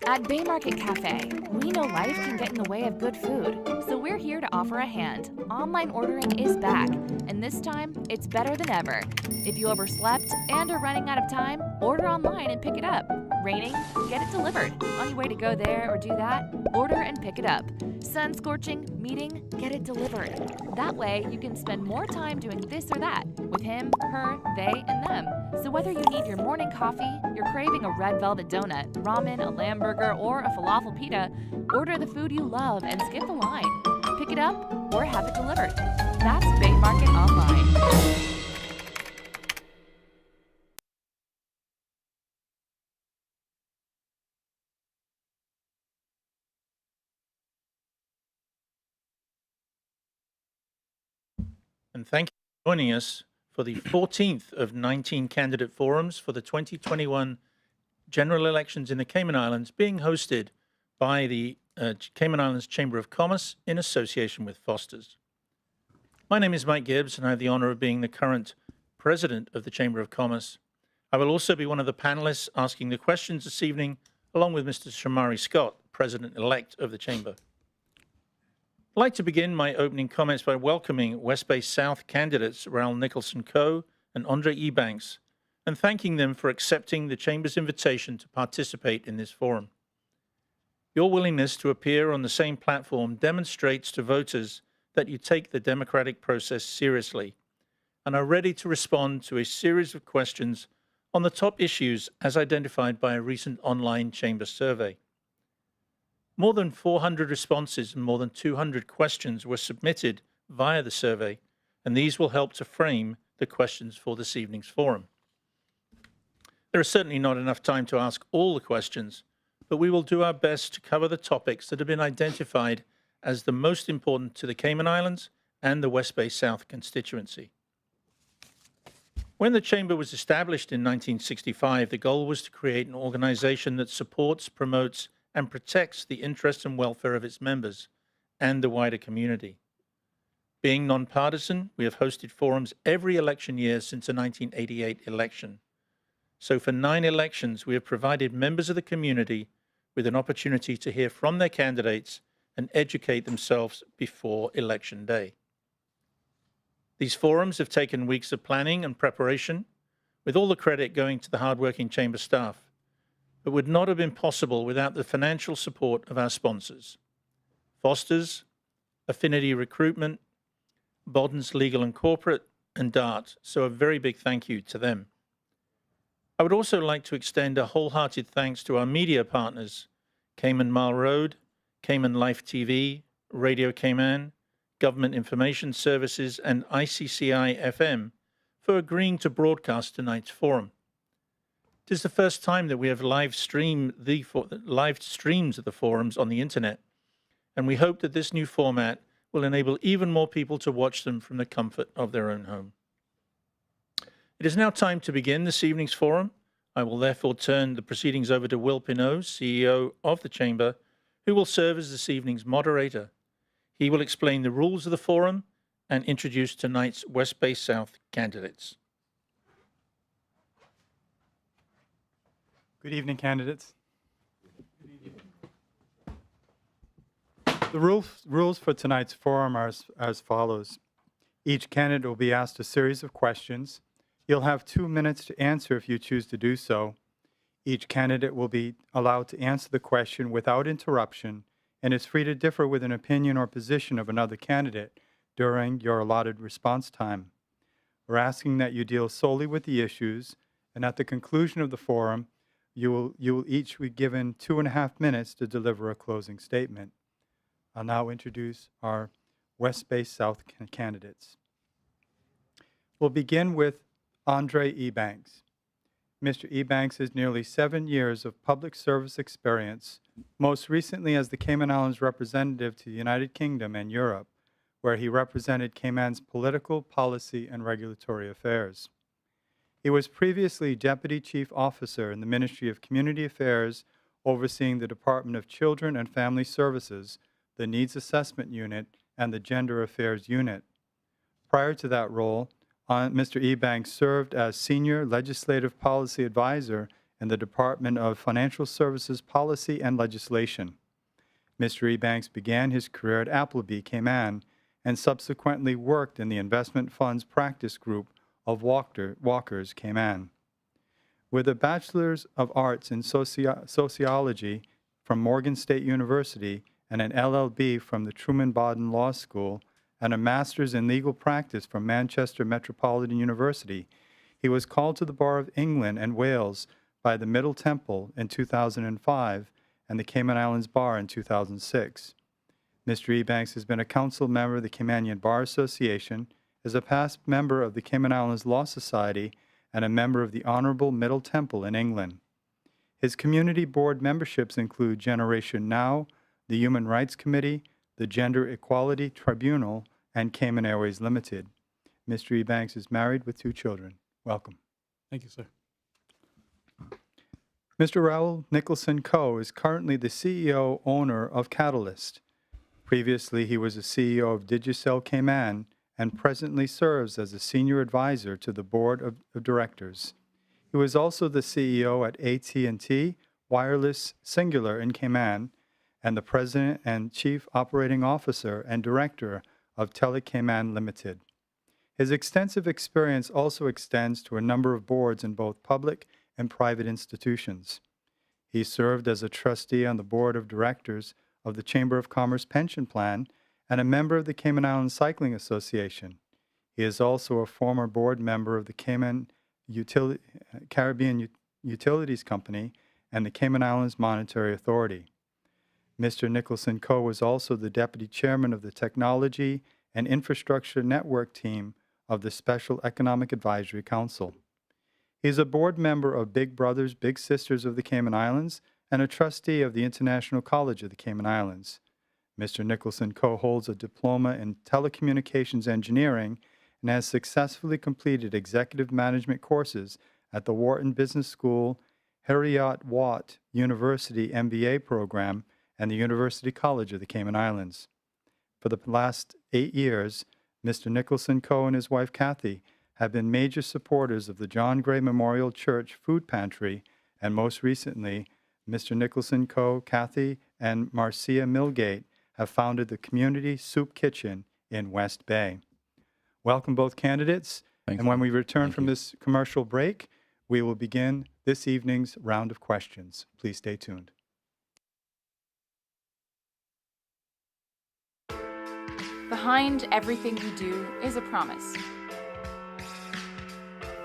At Bay Market Cafe, we know life can get in the way of good food, so we're here to offer a hand. Online ordering is back, and this time, it's better than ever. If you overslept and are running out of time, order online and pick it up. Raining? Get it delivered. On your way to go there or do that, order and pick it up. Sun scorching? Meeting? Get it delivered. That way, you can spend more time doing this or that with him, her, they, and them. So whether you need your morning coffee, you're craving a red velvet donut, ramen, a lamb burger, or a falafel pita, order the food you love and skip the line. Pick it up or have it delivered. That's Bay Market Online. And thank you for joining us for the 14th of 19 candidate forums for the 2021 general elections in the Cayman Islands, being hosted by the Cayman Islands Chamber of Commerce in association with Foster's. My name is Mike Gibbs, and I have the honor of being the current president of the Chamber of Commerce. I will also be one of the panelists asking the questions this evening, along with Mr. Shamari Scott, president-elect of the Chamber. I'd like to begin my opening comments by welcoming West Bay South candidates Raul Nicholson-Coe and Andre Ebanks, and thanking them for accepting the Chamber's invitation to participate in this forum. Your willingness to appear on the same platform demonstrates to voters that you take the democratic process seriously and are ready to respond to a series of questions on the top issues as identified by a recent online Chamber survey. More than 400 responses and more than 200 questions were submitted via the survey, and these will help to frame the questions for this evening's forum. There is certainly not enough time to ask all the questions, but we will do our best to cover the topics that have been identified as the most important to the Cayman Islands and the West Bay South constituency. When the Chamber was established in 1965, the goal was to create an organization that supports, promotes, and protects the interests and welfare of its members and the wider community. Being nonpartisan, we have hosted forums every election year since the 1988 election. So for 9 elections, we have provided members of the community with an opportunity to hear from their candidates and educate themselves before Election Day. These forums have taken weeks of planning and preparation, with all the credit going to the hardworking Chamber staff, but would not have been possible without the financial support of our sponsors, Foster's, Affinity Recruitment, Bodden's Legal and Corporate, and DART, so a very big thank you to them. I would also like to extend a wholehearted thanks to our media partners, Cayman Mile Road, Cayman Life TV, Radio Cayman, Government Information Services, and ICCI FM for agreeing to broadcast tonight's forum. It is the first time that we have live streams of the forums on the internet, and we hope that this new format will enable even more people to watch them from the comfort of their own home. It is now time to begin this evening's forum. I will therefore turn the proceedings over to Will Pinot, CEO of the Chamber, who will serve as this evening's moderator. He will explain the rules of the forum and introduce tonight's West Bay South candidates. Good evening, candidates. The rules for tonight's forum are as follows. Each candidate will be asked a series of questions. You'll have 2 minutes to answer if you choose to do so. Each candidate will be allowed to answer the question without interruption and is free to differ with an opinion or position of another candidate during your allotted response time. We're asking that you deal solely with the issues, and at the conclusion of the forum, you will each be given 2.5 minutes to deliver a closing statement. I'll now introduce our West Bay South candidates. We'll begin with Andre Ebanks. Mr. Ebanks has nearly 7 years of public service experience, most recently as the Cayman Islands representative to the United Kingdom and Europe, where he represented Cayman's political, policy, and regulatory affairs. He was previously Deputy Chief Officer in the Ministry of Community Affairs, overseeing the Department of Children and Family Services, the Needs Assessment Unit, and the Gender Affairs Unit. Prior to that role, Mr. Ebanks served as Senior Legislative Policy Advisor in the Department of Financial Services Policy and Legislation. Mr. Ebanks began his career at Appleby, Cayman, and subsequently worked in the Investment Funds Practice Group of Walkers, Cayman. With a Bachelor's of Arts in Sociology from Morgan State University and an LLB from the Truman Bodden Law School and a Master's in Legal Practice from Manchester Metropolitan University, he was called to the Bar of England and Wales by the Middle Temple in 2005 and the Cayman Islands Bar in 2006. Mr. Ebanks has been a council member of the Caymanian Bar Association, is a past member of the Cayman Islands Law Society, and a member of the Honorable Middle Temple in England. His community board memberships include Generation Now, the Human Rights Committee, the Gender Equality Tribunal, and Cayman Airways Limited. Mr. Ebanks is married with 2 children. Welcome. Thank you, sir. Mr. Raoul Nicholson Coe is currently the CEO owner of Catalyst. Previously, he was the CEO of Digicel Cayman and presently serves as a senior advisor to the board of directors. He was also the CEO at AT&T Wireless Singular in Cayman and the president and chief operating officer and director of Telecayman Limited. His extensive experience also extends to a number of boards in both public and private institutions. He served as a trustee on the board of directors of the Chamber of Commerce Pension Plan and a member of the Cayman Islands Cycling Association. He is also a former board member of the Caribbean Utilities Company and the Cayman Islands Monetary Authority. Mr. Nicholson Coe was also the deputy chairman of the Technology and Infrastructure Network team of the Special Economic Advisory Council. He is a board member of Big Brothers Big Sisters of the Cayman Islands and a trustee of the International College of the Cayman Islands. Mr. Nicholson Coe holds a diploma in telecommunications engineering and has successfully completed executive management courses at the Wharton Business School, Heriot-Watt University MBA program, and the University College of the Cayman Islands. For the last 8 years, Mr. Nicholson Coe and his wife Kathy have been major supporters of the John Gray Memorial Church Food Pantry, and most recently, Mr. Nicholson Coe, Kathy, and Marcia Milgate have founded the Community Soup Kitchen in West Bay. Welcome both candidates, and when we return from this commercial break, we will begin this evening's round of questions. Please stay tuned. Behind everything we do is a promise.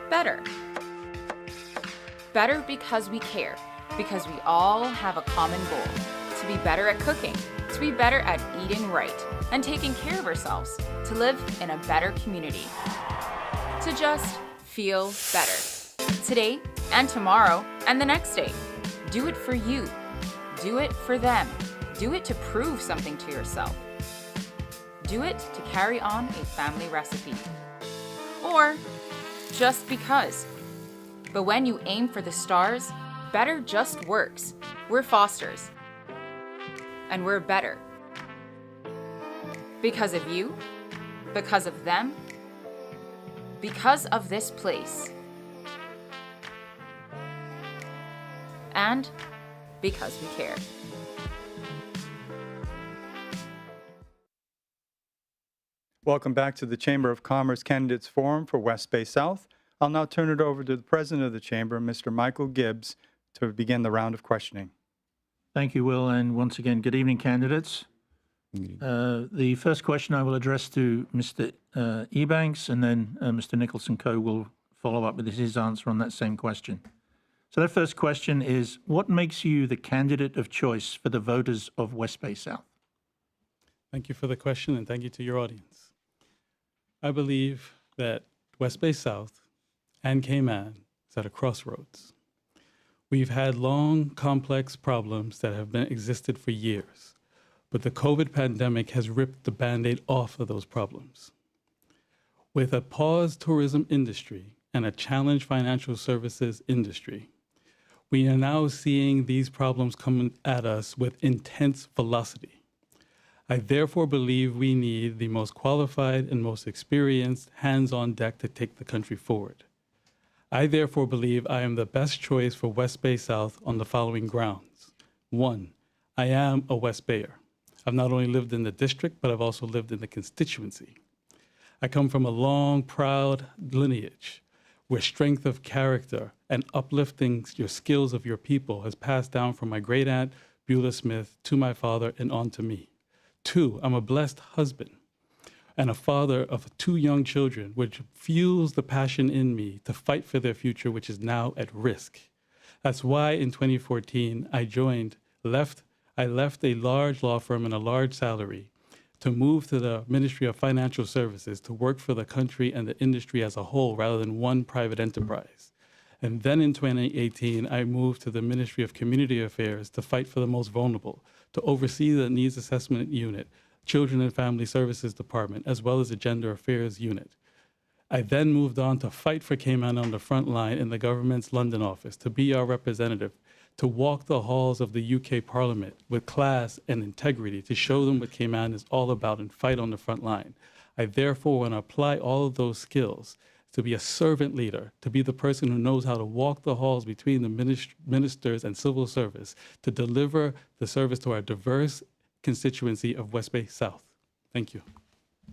Better. Better because we care, because we all have a common goal, to be better at cooking, to be better at eating right and taking care of ourselves, to live in a better community, to just feel better. Today and tomorrow and the next day. Do it for you. Do it for them. Do it to prove something to yourself. Do it to carry on a family recipe. Or just because. But when you aim for the stars, better just works. We're Fosters. And we're better. Because of you, because of them, because of this place. And because we care. Welcome back to the Chamber of Commerce Candidates Forum for West Bay South. I'll now turn it over to the President of the Chamber, Mr. Michael Gibbs, to begin the round of questioning. Thank you, Will, and once again, good evening, candidates. The first question I will address to Mr. Ebanks, and then Mr. Nicholson Coe will follow up with his answer on that same question. So that first question is, what makes you the candidate of choice for the voters of West Bay South? Thank you for the question, and thank you to your audience. I believe that West Bay South and Cayman is at a crossroads. We've had long, complex problems that have existed for years, but the COVID pandemic has ripped the Band-Aid off of those problems. With a paused tourism industry and a challenged financial services industry, we are now seeing these problems come at us with intense velocity. I therefore believe we need the most qualified and most experienced hands-on deck to take the country forward. I therefore believe I am the best choice for West Bay South on the following grounds. 1, I am a West Bayer. I've not only lived in the district, but I've also lived in the constituency. I come from a long, proud lineage where strength of character and uplifting your skills of your people has passed down from my great aunt, Beulah Smith, to my father and on to me. 2, I'm a blessed husband and a father of 2 young children, which fuels the passion in me to fight for their future, which is now at risk. That's why in 2014, I left a large law firm and a large salary to move to the Ministry of Financial Services to work for the country and the industry as a whole rather than one private enterprise. And then in 2018, I moved to the Ministry of Community Affairs to fight for the most vulnerable, to oversee the Needs Assessment Unit, Children and Family Services Department, as well as the Gender Affairs Unit. I then moved on to fight for Cayman on the front line in the government's London office, to be our representative, to walk the halls of the UK Parliament with class and integrity, to show them what Cayman is all about and fight on the front line. I therefore want to apply all of those skills to be a servant leader, to be the person who knows how to walk the halls between the ministers and civil service, to deliver the service to our diverse constituency of West Bay South. Thank you.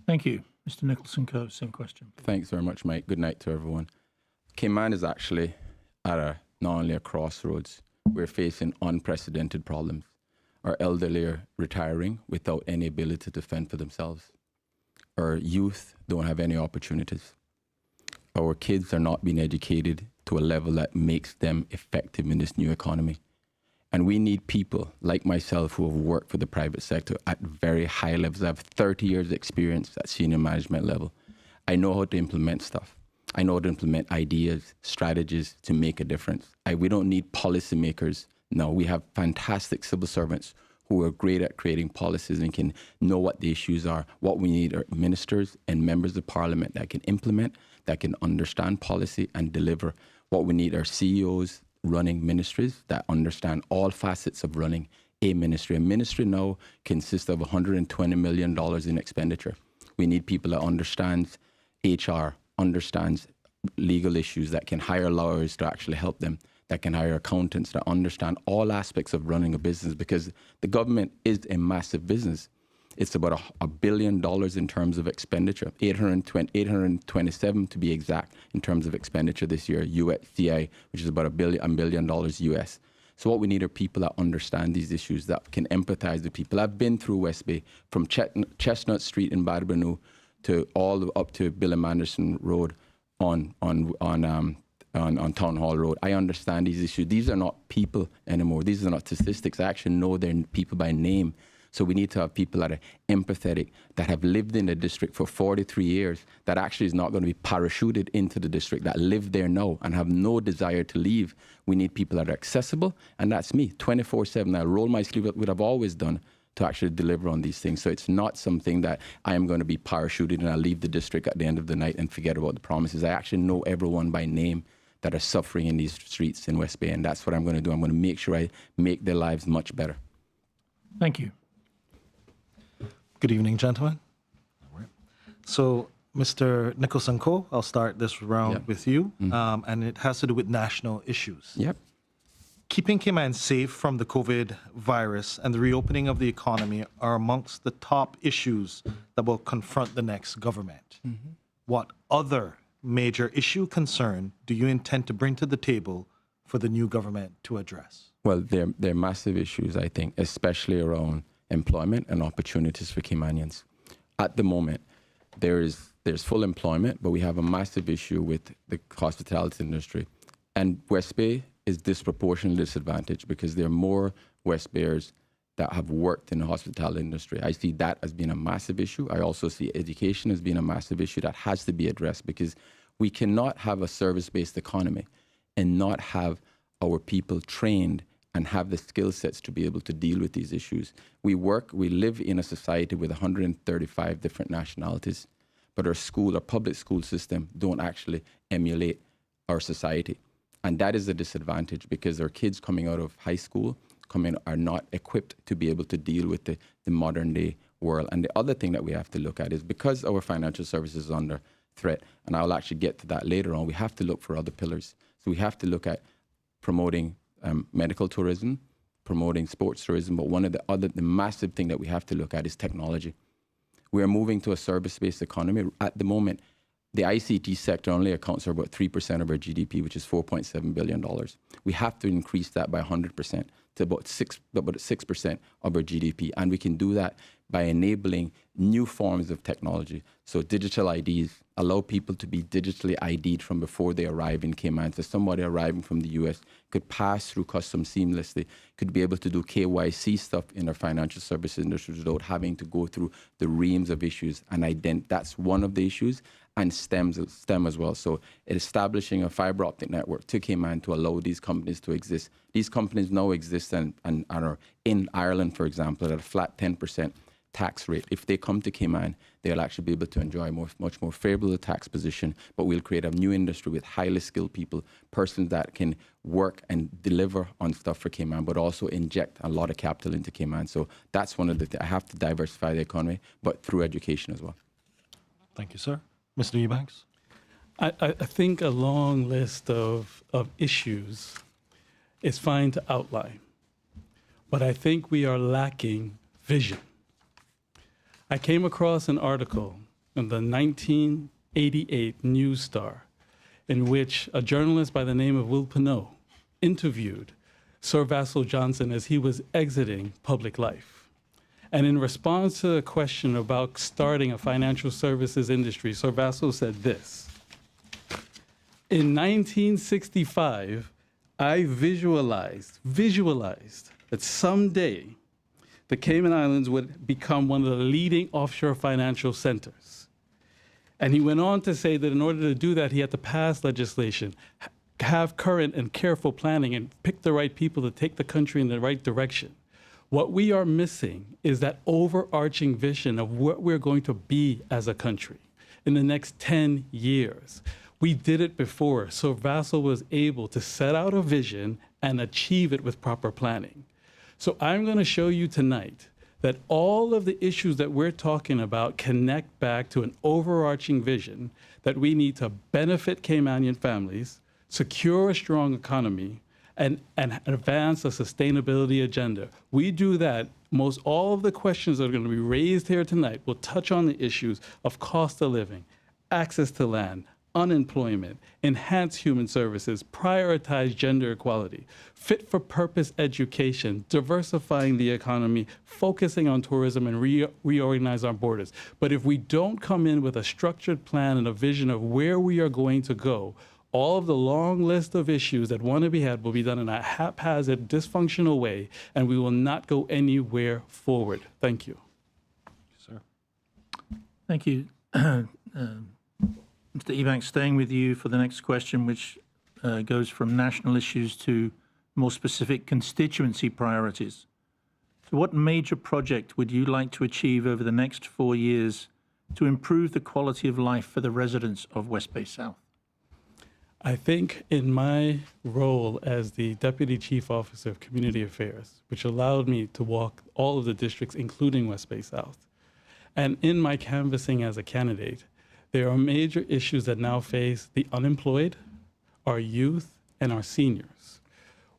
Thank you. Mr. Nicholson-Coe, same question. Thanks very much, Mike. Good night to everyone. Cayman is actually at not only a crossroads. We're facing unprecedented problems. Our elderly are retiring without any ability to fend for themselves. Our youth don't have any opportunities. Our kids are not being educated to a level that makes them effective in this new economy. And we need people like myself who have worked for the private sector at very high levels. I have 30 years experience at senior management level. I know how to implement stuff. I know how to implement ideas, strategies to make a difference. We don't need policymakers. No, we have fantastic civil servants who are great at creating policies and can know what the issues are. What we need are ministers and members of parliament that can implement, that can understand policy and deliver. What we need are CEOs running ministries that understand all facets of running a ministry. A ministry now consists of $120 million in expenditure. We need people that understands HR, understands legal issues, that can hire lawyers to actually help them, that can hire accountants that understand all aspects of running a business, because the government is a massive business. It's about $1 billion in terms of expenditure, 827 to be exact in terms of expenditure this year, USCI, which is about $1 billion US. So what we need are people that understand these issues, that can empathize with people. I've been through West Bay, from Chestnut Street in Badabanu to all up to Bill and Anderson Road on Town Hall Road. I understand these issues. These are not people anymore. These are not statistics. I actually know their people by name. So we need to have people that are empathetic, that have lived in the district for 43 years, that actually is not going to be parachuted into the district, that live there now and have no desire to leave. We need people that are accessible, and that's me, 24/7. I roll my sleeve up, what I've always done, to actually deliver on these things. So it's not something that I am going to be parachuted and I'll leave the district at the end of the night and forget about the promises. I actually know everyone by name that are suffering in these streets in West Bay, and that's what I'm going to do. I'm going to make sure I make their lives much better. Thank you. Good evening, gentlemen. All right. So, Mr. Nicholson-Coe, I'll start this round with you, and it has to do with national issues. Yep. Keeping Cayman safe from the COVID virus and the reopening of the economy are amongst the top issues that will confront the next government. What other major issue concern do you intend to bring to the table for the new government to address? Well, they're massive issues, I think, especially around employment and opportunities for Caymanians. At the moment, there's full employment, but we have a massive issue with the hospitality industry. And West Bay is disproportionately disadvantaged because there are more West Bayers that have worked in the hospitality industry. I see that as being a massive issue. I also see education as being a massive issue that has to be addressed, because we cannot have a service-based economy and not have our people trained and have the skill sets to be able to deal with these issues. We live in a society with 135 different nationalities, but our public school system don't actually emulate our society. And that is a disadvantage, because our kids coming out of high school are not equipped to be able to deal with the modern day world. And the other thing that we have to look at is, because our financial services is under threat. And I'll actually get to that later on. We have to look for other pillars. So we have to look at promoting medical tourism, promoting sports tourism, but one of the massive thing that we have to look at is technology. We are moving to a service-based economy. At the moment, the ICT sector only accounts for about 3% of our GDP, which is $4.7 billion. We have to increase that by 100% to about 6% of our GDP. And we can do that by enabling new forms of technology. So digital IDs allow people to be digitally ID'd from before they arrive in Cayman. So somebody arriving from the US could pass through customs seamlessly, could be able to do KYC stuff in our financial services industry without having to go through the reams of issues. And that's one of the issues, and STEM as well. So establishing a fiber optic network to Cayman to allow these companies to exist. These companies now exist and are in Ireland, for example, at a flat 10% tax rate. If they come to Cayman, they'll actually be able to enjoy a much more favorable tax position, but we'll create a new industry with highly skilled people, persons that can work and deliver on stuff for Cayman, but also inject a lot of capital into Cayman. So that's one of the I have to diversify the economy, but through education as well. Thank you, sir. Mr. Ebanks? I think a long list of issues is fine to outline, but I think we are lacking vision. I came across an article in the 1988 News Star in which a journalist by the name of Will Pinot interviewed Sir Vassal Johnson as he was exiting public life. And in response to a question about starting a financial services industry, Sir Vassal said this: in 1965, I visualized that someday the Cayman Islands would become one of the leading offshore financial centers. And he went on to say that in order to do that, he had to pass legislation, have current and careful planning, and pick the right people to take the country in the right direction. What we are missing is that overarching vision of what we're going to be as a country in the next 10 years. We did it before, so Vassal was able to set out a vision and achieve it with proper planning. So I'm going to show you tonight that all of the issues that we're talking about connect back to an overarching vision that we need to benefit Caymanian families, secure a strong economy, and advance a sustainability agenda. We do that. Most all of the questions that are going to be raised here tonight will touch on the issues of cost of living, access to land, unemployment, enhance human services, prioritize gender equality, fit for purpose education, diversifying the economy, focusing on tourism, and reorganize our borders. But if we don't come in with a structured plan and a vision of where we are going to go, all of the long list of issues that want to be had will be done in a haphazard, dysfunctional way, and we will not go anywhere forward. Thank you. Sir. Thank you. Mr. Ebanks, staying with you for the next question, which goes from national issues to more specific constituency priorities. So what major project would you like to achieve over the next 4 years to improve the quality of life for the residents of West Bay South? I think in my role as the Deputy Chief Officer of Community Affairs, which allowed me to walk all of the districts, including West Bay South, and in my canvassing as a candidate, there are major issues that now face the unemployed, our youth, and our seniors.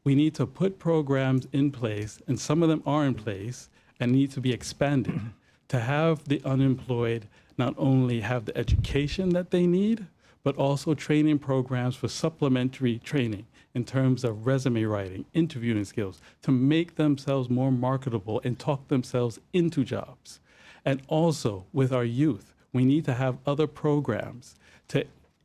We need to put programs in place, and some of them are in place and need to be expanded to have the unemployed not only have the education that they need, but also training programs for supplementary training in terms of resume writing, interviewing skills, to make themselves more marketable and talk themselves into jobs. And also with our youth, we need to have other programs.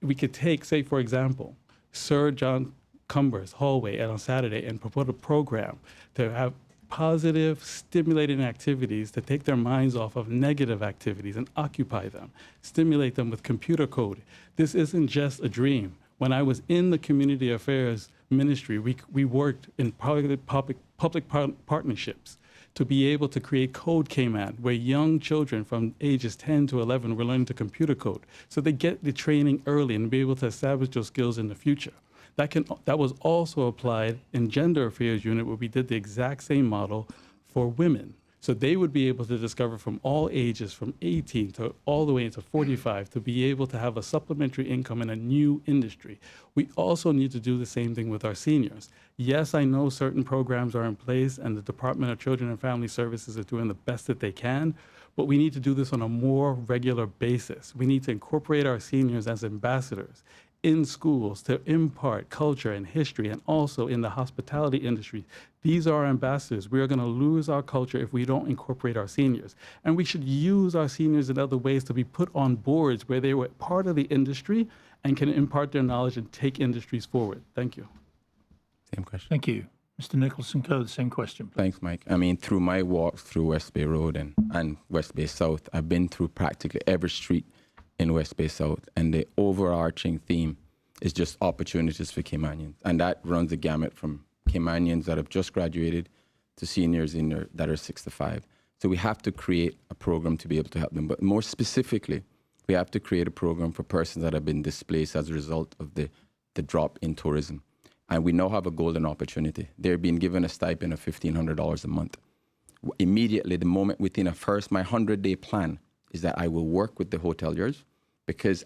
We could take, say, for example, Sir John Cumber's hallway on Saturday and propose a program to have positive, stimulating activities to take their minds off of negative activities and occupy them, stimulate them with computer code. This isn't just a dream. When I was in the community affairs ministry, we worked in public partnerships to be able to create Code Cayman, where young children from ages 10 to 11 were learning to computer code. So they get the training early and be able to establish those skills in the future. That was also applied in Gender Affairs Unit, where we did the exact same model for women So they would be able to discover from all ages, from 18 to all the way into 45, to be able to have a supplementary income in a new industry. We also need to do the same thing with our seniors. Yes, I know certain programs are in place and the Department of Children and Family Services is doing the best that they can, but we need to do this on a more regular basis. We need to incorporate our seniors as ambassadors in schools to impart culture and history, and also in the hospitality industry. These are our ambassadors. We are going to lose our culture if we don't incorporate our seniors. And we should use our seniors in other ways to be put on boards where they were part of the industry and can impart their knowledge and take industries forward. Thank you. Same question. Thank you. Mr. Nicholson-Coe, the same question, please. Thanks, Mike. I mean, through my walks through West Bay Road and West Bay South, I've been through practically every street in West Bay South, and the overarching theme is just opportunities for Caymanians. And that runs the gamut from Caymanians that have just graduated to seniors that are 65. So we have to create a program to be able to help them. But more specifically, we have to create a program for persons that have been displaced as a result of the drop in tourism. And we now have a golden opportunity. They're being given a stipend of $1,500 a month. Immediately, the moment within my 100-day plan is that I will work with the hoteliers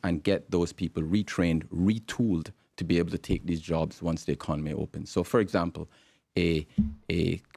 and get those people retrained, retooled to be able to take these jobs once the economy opens. So, for example, a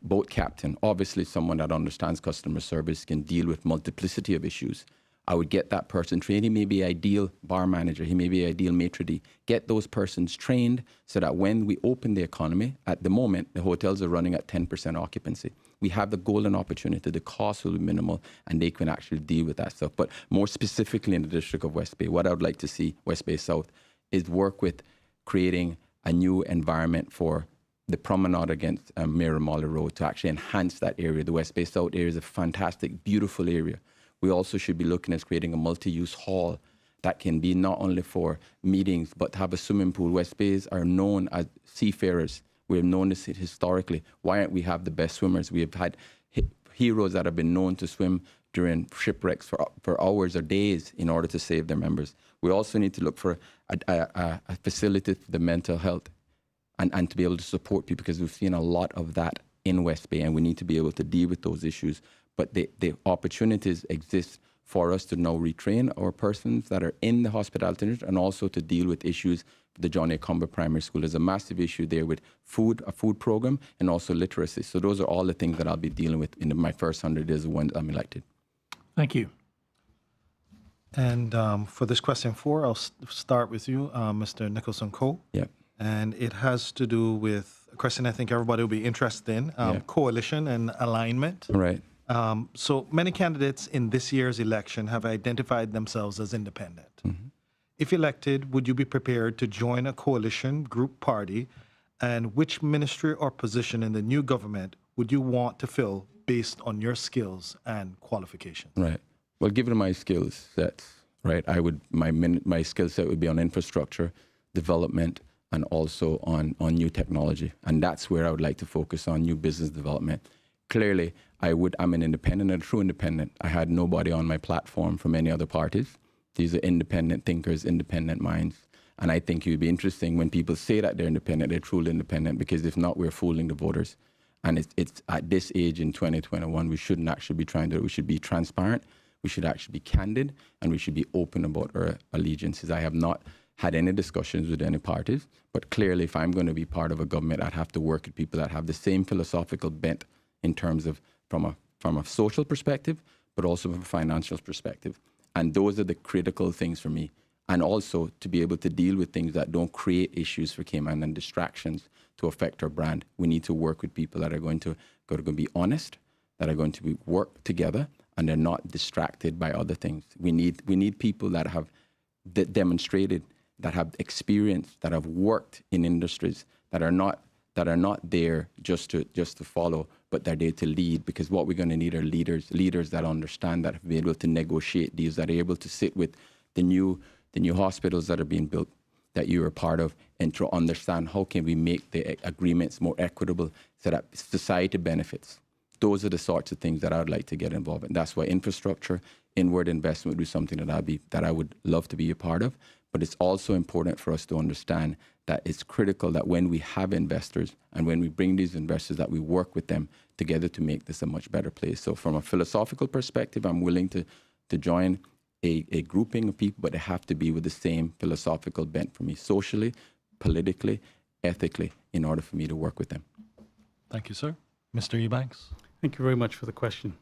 boat captain, obviously someone that understands customer service, can deal with multiplicity of issues. I would get that person trained. He may be an ideal bar manager. He may be an ideal maitre d'. Get those persons trained so that when we open the economy, at the moment, the hotels are running at 10% occupancy. We have the golden opportunity. The cost will be minimal, and they can actually deal with that stuff. But more specifically in the District of West Bay, what I would like to see West Bay South is work with creating a new environment for the promenade against Miramala Road to actually enhance that area. The West Bay South area is a fantastic, beautiful area. We also should be looking at creating a multi-use hall that can be not only for meetings, but have a swimming pool. West Bays are known as seafarers. We're known as it historically. Why aren't we have the best swimmers? We have had heroes that have been known to swim during shipwrecks for hours or days in order to save their members. We also need to look for a facility for the mental health and to be able to support people, because we've seen a lot of that in West Bay, and we need to be able to deal with those issues. But the opportunities exist for us to now retrain our persons that are in the hospitality industry, and also to deal with issues. The John A. Comber Primary School is a massive issue there with a food program, and also literacy. So those are all the things that I'll be dealing with in my first 100 days when I'm elected. Thank you. And for this question 4, I'll start with you, Mr. Nicholson-Coe. Yep. And it has to do with a question I think everybody will be interested in, coalition and alignment. Right. So many candidates in this year's election have identified themselves as independent. Mm-hmm. If elected, would you be prepared to join a coalition group party? And which ministry or position in the new government would you want to fill based on your skills and qualifications? Right. Well, given my skill sets, right, my skill set would be on infrastructure, development, and also on new technology. And that's where I would like to focus on, new business development. Clearly, I'm an independent, a true independent. I had nobody on my platform from any other parties. These are independent thinkers, independent minds. And I think it would be interesting when people say that they're independent, they're truly independent, because if not, we're fooling the voters. And it's at this age in 2021, we shouldn't actually be trying to, we should be transparent, we should actually be candid, and we should be open about our allegiances. I have not had any discussions with any parties, but clearly if I'm going to be part of a government, I'd have to work with people that have the same philosophical bent in terms of from a social perspective, but also from a financial perspective. And those are the critical things for me. And also to be able to deal with things that don't create issues for Cayman and distractions to affect our brand. We need to work with people that are going to be honest, that are going to work together, and they're not distracted by other things. We need people that have demonstrated, that have experience, that have worked in industries, that are not there just to follow, but they're there to lead. Because what we're going to need are leaders that understand, that have been able to negotiate deals, that are able to sit with the new hospitals that are being built that you are part of, and to understand how can we make the agreements more equitable so that society benefits. Those are the sorts of things that I would like to get involved in. That's why infrastructure, inward investment would be something that I would love to be a part of. But it's also important for us to understand that it's critical that when we have investors and when we bring these investors, that we work with them together to make this a much better place. So from a philosophical perspective, I'm willing to join a grouping of people, but they have to be with the same philosophical bent for me, socially, politically, ethically, in order for me to work with them. Thank you, sir. Mr. Ebanks. Thank you very much for the question.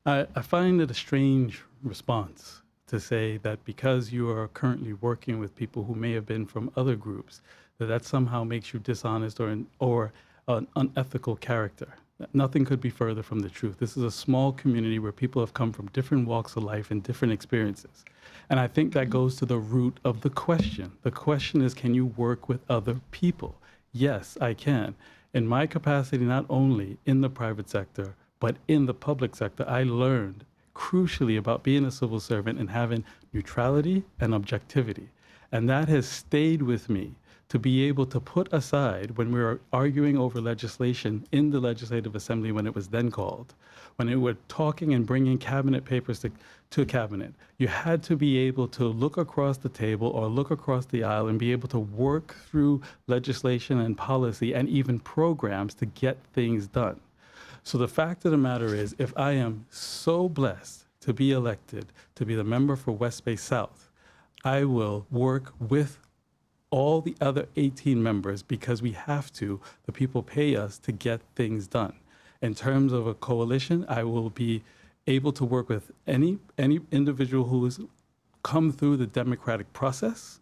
I find it a strange response to say that because you are currently working with people who may have been from other groups, that somehow makes you dishonest or an unethical character. Nothing could be further from the truth. This is a small community where people have come from different walks of life and different experiences. And I think that goes to the root of the question. The question is, can you work with other people? Yes, I can. In my capacity, not only in the private sector, but in the public sector, I learned crucially about being a civil servant and having neutrality and objectivity. And that has stayed with me to be able to put aside when we were arguing over legislation in the Legislative Assembly when it was then called, when we were talking and bringing cabinet papers to cabinet, you had to be able to look across the table or look across the aisle and be able to work through legislation and policy and even programs to get things done. So the fact of the matter is, if I am so blessed to be elected to be the member for West Bay South, I will work with all the other 18 members because we have to. The people pay us to get things done. In terms of a coalition, I will be able to work with any individual who has come through the democratic process,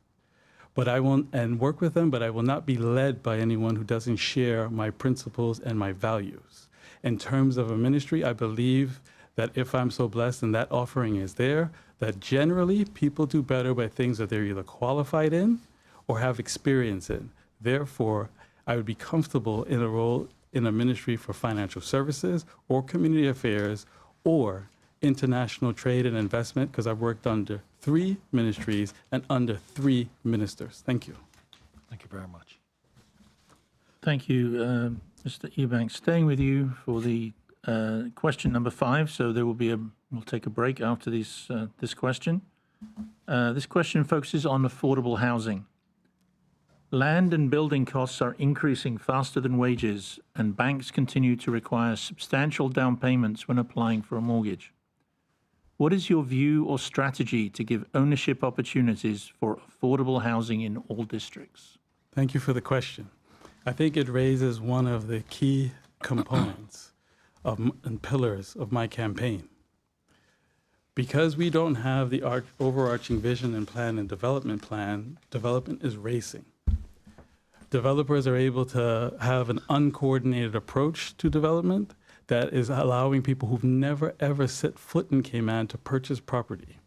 but I won't, and work with them, but I will not be led by anyone who doesn't share my principles and my values. In terms of a ministry, I believe that if I'm so blessed and that offering is there, that generally people do better by things that they're either qualified in or have experience in. Therefore, I would be comfortable in a role in a ministry for financial services or community affairs or international trade and investment, because I've worked under 3 ministries and under 3 ministers. Thank you. Thank you very much. Thank you, Mr. Ebanks. Staying with you for the question number 5. So there will be we'll take a break after this question. This question focuses on affordable housing. Land and building costs are increasing faster than wages, and banks continue to require substantial down payments when applying for a mortgage. What is your view or strategy to give ownership opportunities for affordable housing in all districts? Thank you for the question. I think it raises one of the key components and pillars of my campaign. Because we don't have the overarching vision and plan and development plan, development is racing. Developers are able to have an uncoordinated approach to development that is allowing people who've never ever set foot in Cayman to purchase property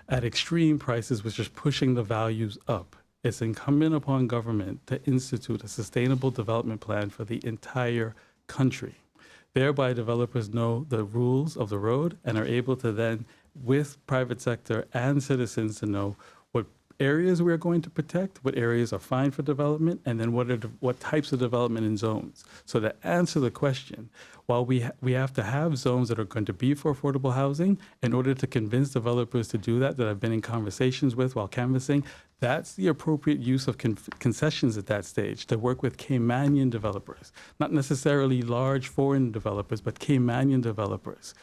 at extreme prices, which is pushing the values up. It's incumbent upon government to institute a sustainable development plan for the entire country. Thereby, developers know the rules of the road and are able to then, with private sector and citizens, to know what areas we're going to protect, what areas are fine for development, and then what types of development in zones. So to answer the question, while we have to have zones that are going to be for affordable housing, in order to convince developers to do that I've been in conversations with while canvassing, that's the appropriate use of concessions at that stage, to work with Caymanian developers, not necessarily large foreign developers, but Caymanian developers.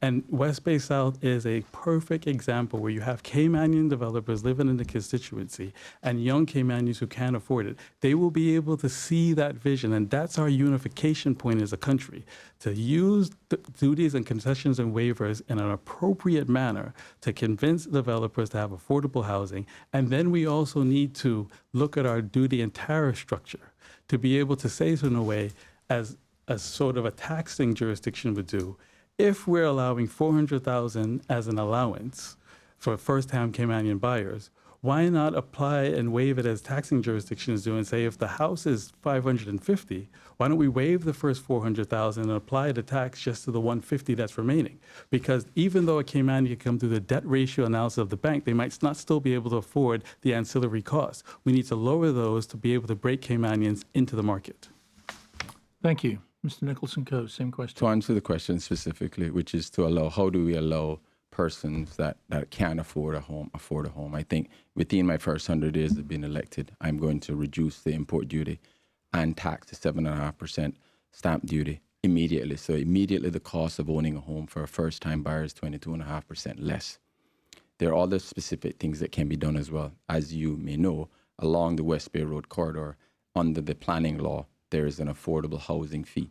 And West Bay South is a perfect example where you have Caymanian developers living in the constituency and young Caymanians who can't afford it. They will be able to see that vision, and that's our unification point as a country, to use the duties and concessions and waivers in an appropriate manner to convince developers to have affordable housing. And then we also need to look at our duty and tariff structure to be able to say so in a way as sort of a taxing jurisdiction would do. If we're allowing $400,000 as an allowance for first-time Caymanian buyers, why not apply and waive it as taxing jurisdictions do and say if the house is $550,000, why don't we waive the first $400,000 and apply the tax just to the $150,000 that's remaining? Because even though a Caymanian can come through the debt ratio analysis of the bank, they might not still be able to afford the ancillary costs. We need to lower those to be able to break Caymanians into the market. Thank you. Mr. Nicholson-Coe, same question. To answer the question specifically, which is to allow, how do we allow persons that can't afford a home. I think within my first 100 days of being elected, I'm going to reduce the import duty and tax to 7.5% stamp duty immediately. So immediately the cost of owning a home for a first-time buyer is 22.5% less. There are other specific things that can be done as well. As you may know, along the West Bay Road corridor, under the planning law, there is an affordable housing fee.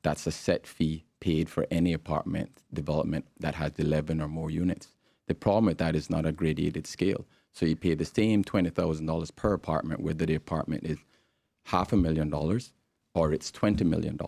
That's a set fee paid for any apartment development that has 11 or more units. The problem with that is not a gradated scale. So you pay the same $20,000 per apartment, whether the apartment is $500,000 or it's $20 million.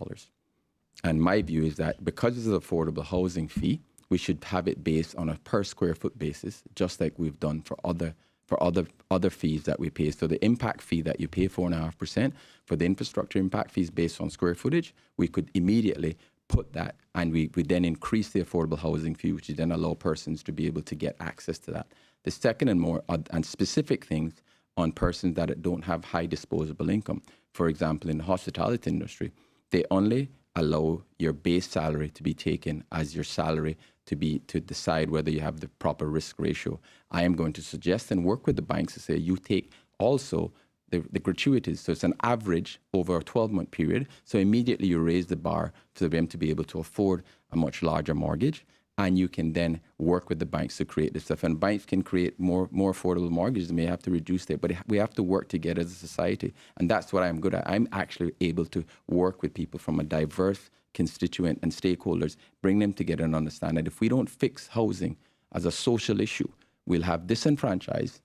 And my view is that because it's an affordable housing fee, we should have it based on a per square foot basis, just like we've done for other fees that we pay. So the impact fee that you pay 4.5% for the infrastructure impact fees based on square footage, we could immediately put that, and we then increase the affordable housing fee, which would then allow persons to be able to get access to that. The second and more and specific things on persons that don't have high disposable income. For example, in the hospitality industry, they only allow your base salary to be taken as your salary to decide whether you have the proper risk ratio. I am going to suggest and work with the banks to say you take also the gratuities. So it's an average over a 12-month period. So immediately you raise the bar for them to be able to afford a much larger mortgage. And you can then work with the banks to create this stuff. And banks can create more affordable mortgages. They may have to reduce it, but we have to work together as a society. And that's what I'm good at. I'm actually able to work with people from a diverse constituent and stakeholders, bring them together and understand that if we don't fix housing as a social issue, we'll have disenfranchised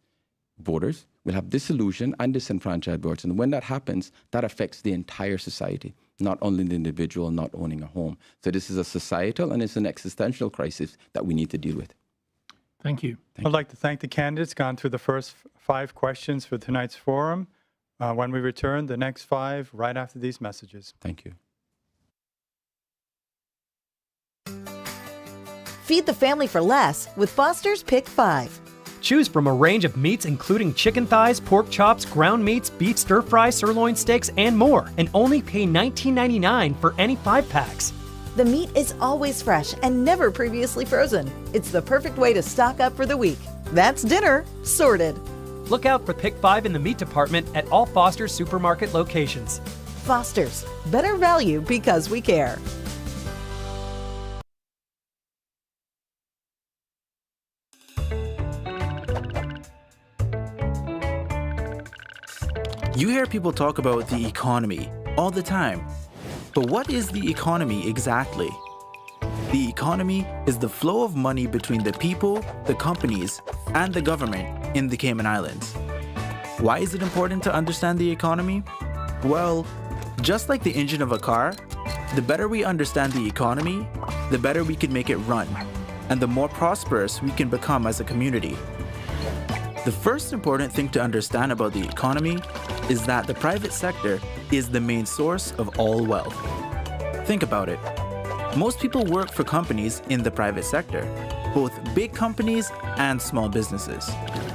voters, we'll have disillusioned and disenfranchised voters. And when that happens, that affects the entire society, not only the individual not owning a home. So this is a societal and it's an existential crisis that we need to deal with. Thank you. I'd like to thank the candidates, gone through the first 5 questions for tonight's forum. When we return, the next 5 right after these messages. Thank you. Feed the family for less with Foster's Pick 5. Choose from a range of meats including chicken thighs, pork chops, ground meats, beef stir-fry, sirloin steaks, and more, and only pay $19.99 for any 5-packs. The meat is always fresh and never previously frozen. It's the perfect way to stock up for the week. That's dinner sorted. Look out for Pick 5 in the meat department at all Foster's supermarket locations. Foster's, better value because we care. You hear people talk about the economy all the time. But what is the economy exactly? The economy is the flow of money between the people, the companies, and the government in the Cayman Islands. Why is it important to understand the economy? Well, just like the engine of a car, the better we understand the economy, the better we can make it run, and the more prosperous we can become as a community. The first important thing to understand about the economy is that the private sector is the main source of all wealth. Think about it. Most people work for companies in the private sector, both big companies and small businesses.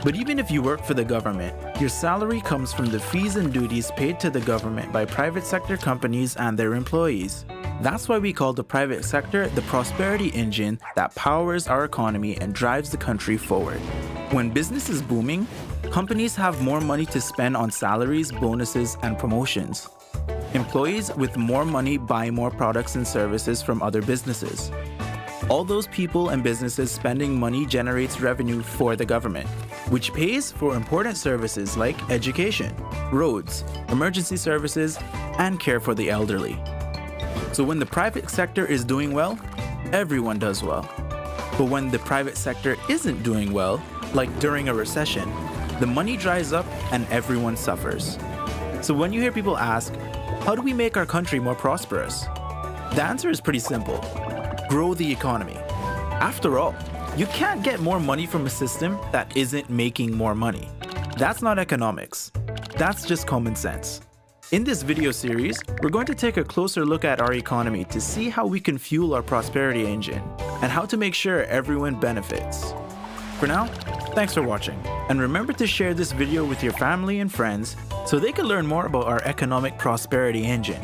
But even if you work for the government, your salary comes from the fees and duties paid to the government by private sector companies and their employees. That's why we call the private sector the prosperity engine that powers our economy and drives the country forward. When business is booming, companies have more money to spend on salaries, bonuses, and promotions. Employees with more money buy more products and services from other businesses. All those people and businesses spending money generates revenue for the government, which pays for important services like education, roads, emergency services, and care for the elderly. So when the private sector is doing well, everyone does well. But when the private sector isn't doing well, like during a recession, the money dries up and everyone suffers. So when you hear people ask, how do we make our country more prosperous? The answer is pretty simple. Grow the economy. After all, you can't get more money from a system that isn't making more money. That's not economics. That's just common sense. In this video series, we're going to take a closer look at our economy to see how we can fuel our prosperity engine and how to make sure everyone benefits. For now, thanks for watching, and remember to share this video with your family and friends so they can learn more about our economic prosperity engine.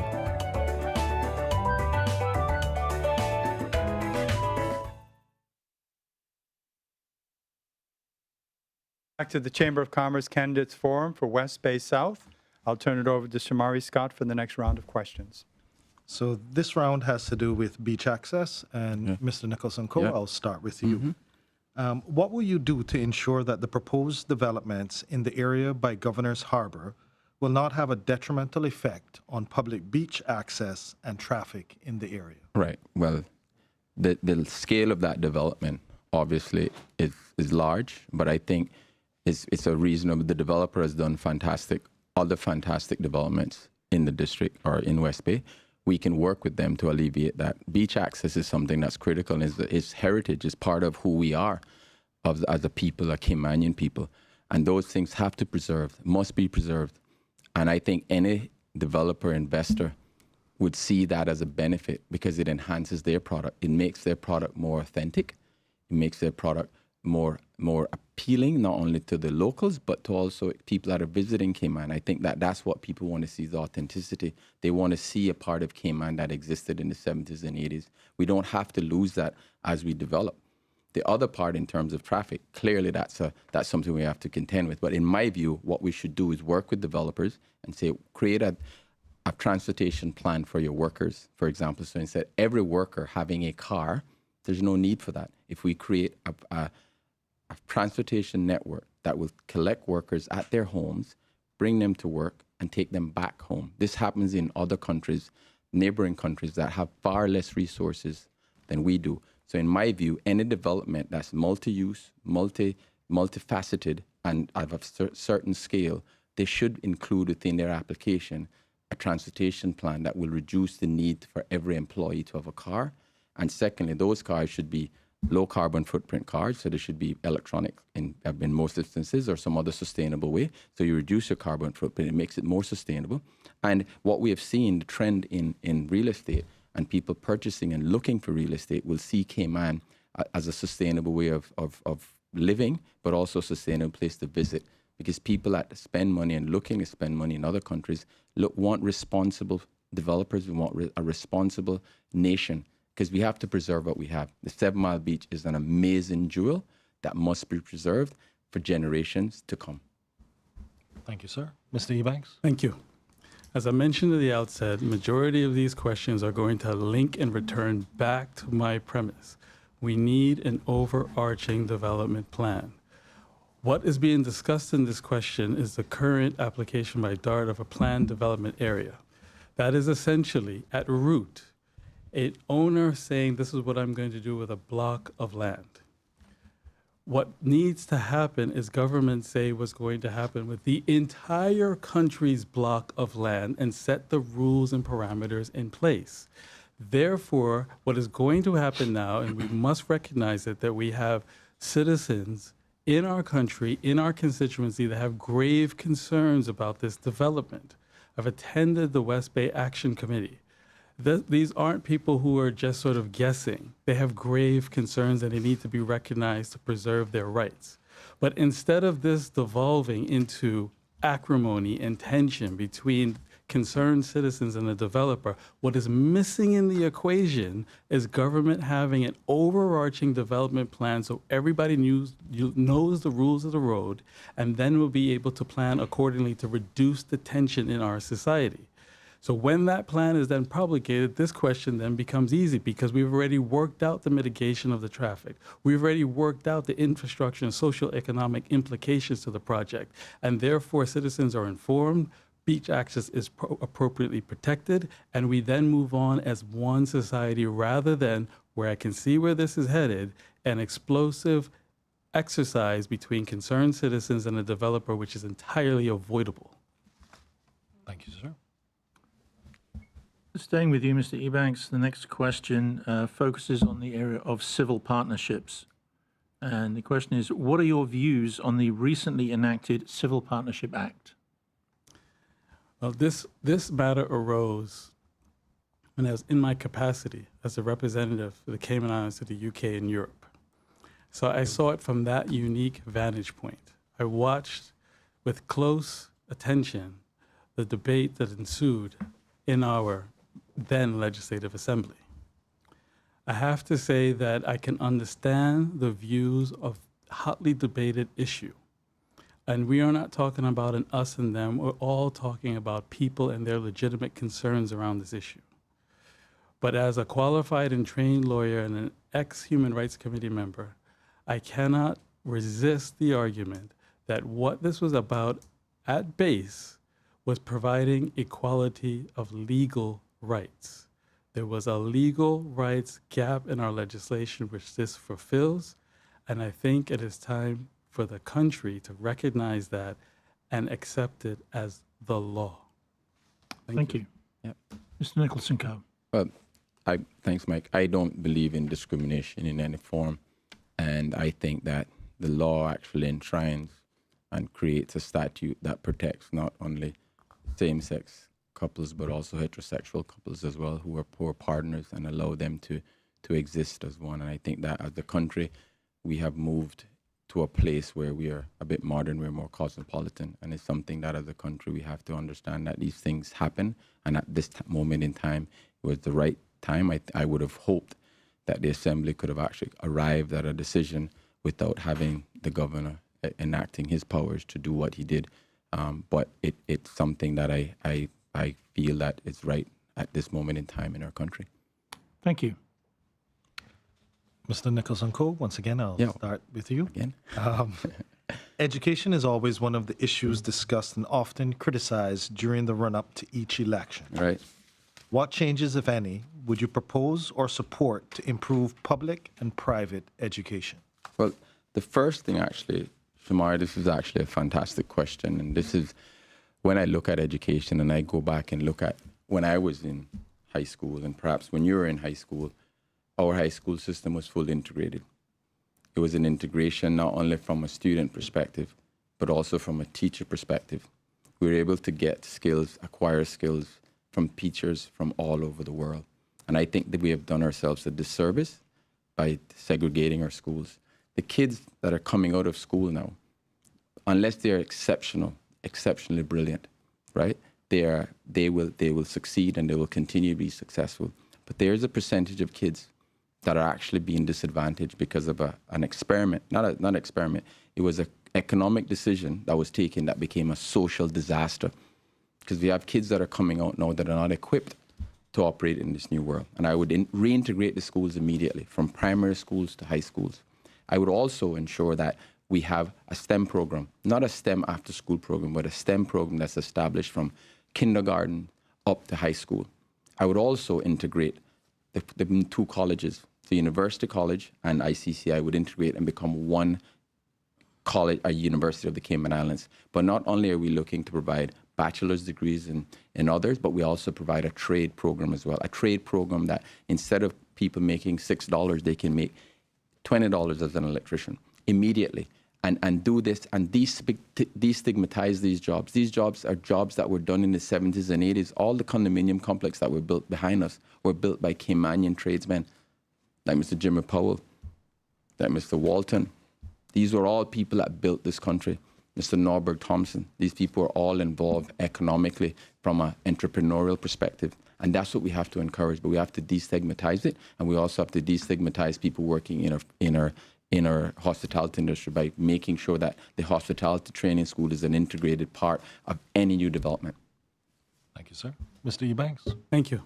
Back to the Chamber of Commerce Candidates Forum for West Bay South. I'll turn it over to Shamari Scott for the next round of questions. So this round has to do with beach access, and Mr. Nicholson-Coe, I'll start with you. What will you do to ensure that the proposed developments in the area by Governor's Harbor will not have a detrimental effect on public beach access and traffic in the area? Right. Well, the scale of that development obviously is large, but I think it's a reasonable. The developer has done other fantastic developments in the district or in West Bay. We can work with them to alleviate that. Beach access is something that's critical, and is heritage, is part of who we are as a people, a Caymanian people. And those things have to must be preserved. And I think any developer, investor would see that as a benefit because it enhances their product. It makes their product more authentic. It makes their product more appealing, not only to the locals, but to also people that are visiting Cayman. I think that's what people want to see, is authenticity. They want to see a part of Cayman that existed in the 70s and 80s. We don't have to lose that as we develop. The other part in terms of traffic, clearly that's something we have to contend with. But in my view, what we should do is work with developers and say, create a transportation plan for your workers, for example. So instead every worker having a car, there's no need for that. If we create a transportation network that will collect workers at their homes, bring them to work, and take them back home. This happens in other countries, neighboring countries that have far less resources than we do. So in my view, any development that's multi-use, multifaceted, and of a certain scale, they should include within their application a transportation plan that will reduce the need for every employee to have a car. And secondly, those cars should be low carbon footprint cars, so they should be electronic in most instances, or some other sustainable way. So you reduce your carbon footprint, it makes it more sustainable. And what we have seen, the trend in real estate and people purchasing and looking for real estate will see Cayman as a sustainable way of living, but also a sustainable place to visit. Because people that spend money and looking to spend money in other countries want responsible developers, we want a responsible nation. Because we have to preserve what we have. The 7 Mile Beach is an amazing jewel that must be preserved for generations to come. Thank you, sir. Mr. Ebanks? Thank you. As I mentioned at the outset, the majority of these questions are going to link and return back to my premise. We need an overarching development plan. What is being discussed in this question is the current application by DART of a planned development area. That is essentially, at root, an owner saying, this is what I'm going to do with a block of land. What needs to happen is government say what's going to happen with the entire country's block of land and set the rules and parameters in place. Therefore, what is going to happen now, and we must recognize it, that we have citizens in our country, in our constituency, that have grave concerns about this development. I've attended the West Bay Action Committee. These aren't people who are just sort of guessing. They have grave concerns and they need to be recognized to preserve their rights. But instead of this devolving into acrimony and tension between concerned citizens and the developer, what is missing in the equation is government having an overarching development plan so everybody knows the rules of the road, and then will be able to plan accordingly to reduce the tension in our society. So when that plan is then promulgated, this question then becomes easy because we've already worked out the mitigation of the traffic. We've already worked out the infrastructure and social economic implications to the project. And therefore, citizens are informed, beach access is appropriately protected, and we then move on as one society rather than, where I can see where this is headed, an explosive exercise between concerned citizens and a developer, which is entirely avoidable. Thank you, sir. Staying with you, Mr. Ebanks, the next question focuses on the area of civil partnerships. And the question is, what are your views on the recently enacted Civil Partnership Act? Well, this matter arose when I was in my capacity as a representative for the Cayman Islands to the UK and Europe. So I saw it from that unique vantage point. I watched with close attention the debate that ensued in our then Legislative Assembly. I have to say that I can understand the views of hotly debated issue, And we are not talking about an us and them. We're all talking about people and their legitimate concerns around this issue. But as a qualified and trained lawyer and an ex-Human Rights Committee member, I cannot resist the argument that what this was about at base was providing equality of legal rights. There was a legal rights gap in our legislation which this fulfills, and I think it is time for the country to recognize that and accept it as the law. Thank you. Yep. Mr. Nicholson-Coe. Well, thanks, Mike. I don't believe in discrimination in any form, and I think that the law actually enshrines and creates a statute that protects not only same-sex couples but also heterosexual couples as well who are poor partners and allow them to exist as one. And I think that as a country, we have moved to a place where we are a bit modern, we're more cosmopolitan, and it's something that as a country we have to understand that these things happen, and at this moment in time, it was the right time. I would have hoped that the Assembly could have actually arrived at a decision without having the governor enacting his powers to do what he did. But it's something that I feel that is right at this moment in time in our country. Thank you. Mr. Nicholson-Coe, once again, I'll start with you. Again? Education is always one of the issues discussed and often criticized during the run-up to each election. Right. What changes, if any, would you propose or support to improve public and private education? Well, the first thing actually, Shamar, this is actually a fantastic question. And this is when I look at education and I go back and look at when I was in high school and perhaps when you were in high school, our high school system was fully integrated. It was an integration not only from a student perspective, but also from a teacher perspective. We were able to get skills, acquire skills from teachers from all over the world. And I think that we have done ourselves a disservice by segregating our schools. The kids that are coming out of school now, unless they are exceptionally brilliant, right? They will succeed and they will continue to be successful. But there's a percentage of kids that are actually being disadvantaged because of an experiment, not an experiment. It was an economic decision that was taken that became a social disaster. Because we have kids that are coming out now that are not equipped to operate in this new world. And I would reintegrate the schools immediately, from primary schools to high schools. I would also ensure that we have a STEM program, not a STEM after-school program, but a STEM program that's established from kindergarten up to high school. I would also integrate the two colleges, the University College and ICC. I would integrate and become one college, a University of the Cayman Islands. But not only are we looking to provide bachelor's degrees in others, but we also provide a trade program as well. A trade program that instead of people making $6, they can make $20 as an electrician immediately. And do this and destigmatize these jobs. These jobs are jobs that were done in the 70s and 80s. All the condominium complex that were built behind us were built by Caymanian tradesmen, like Mr. Jimmy Powell, like Mr. Walton. These were all people that built this country. Mr. Norberg Thompson. These people are all involved economically from an entrepreneurial perspective. And that's what we have to encourage. But we have to destigmatize it. And we also have to destigmatize people working in our hospitality industry by making sure that the hospitality training school is an integrated part of any new development. Thank you, sir. Mr. Ebanks. Thank you.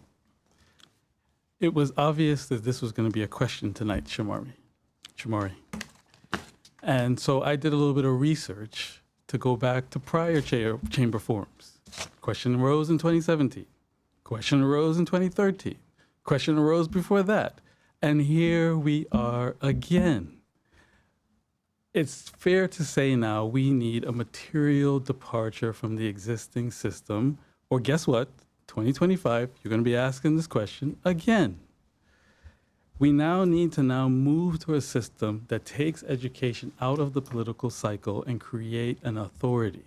It was obvious that this was going to be a question tonight, Shamari. And so I did a little bit of research to go back to prior chamber forums. Question arose in 2017. Question arose in 2013. Question arose before that. And here we are again. It's fair to say now we need a material departure from the existing system, or guess what? 2025, you're going to be asking this question again. We now need to move to a system that takes education out of the political cycle and create an authority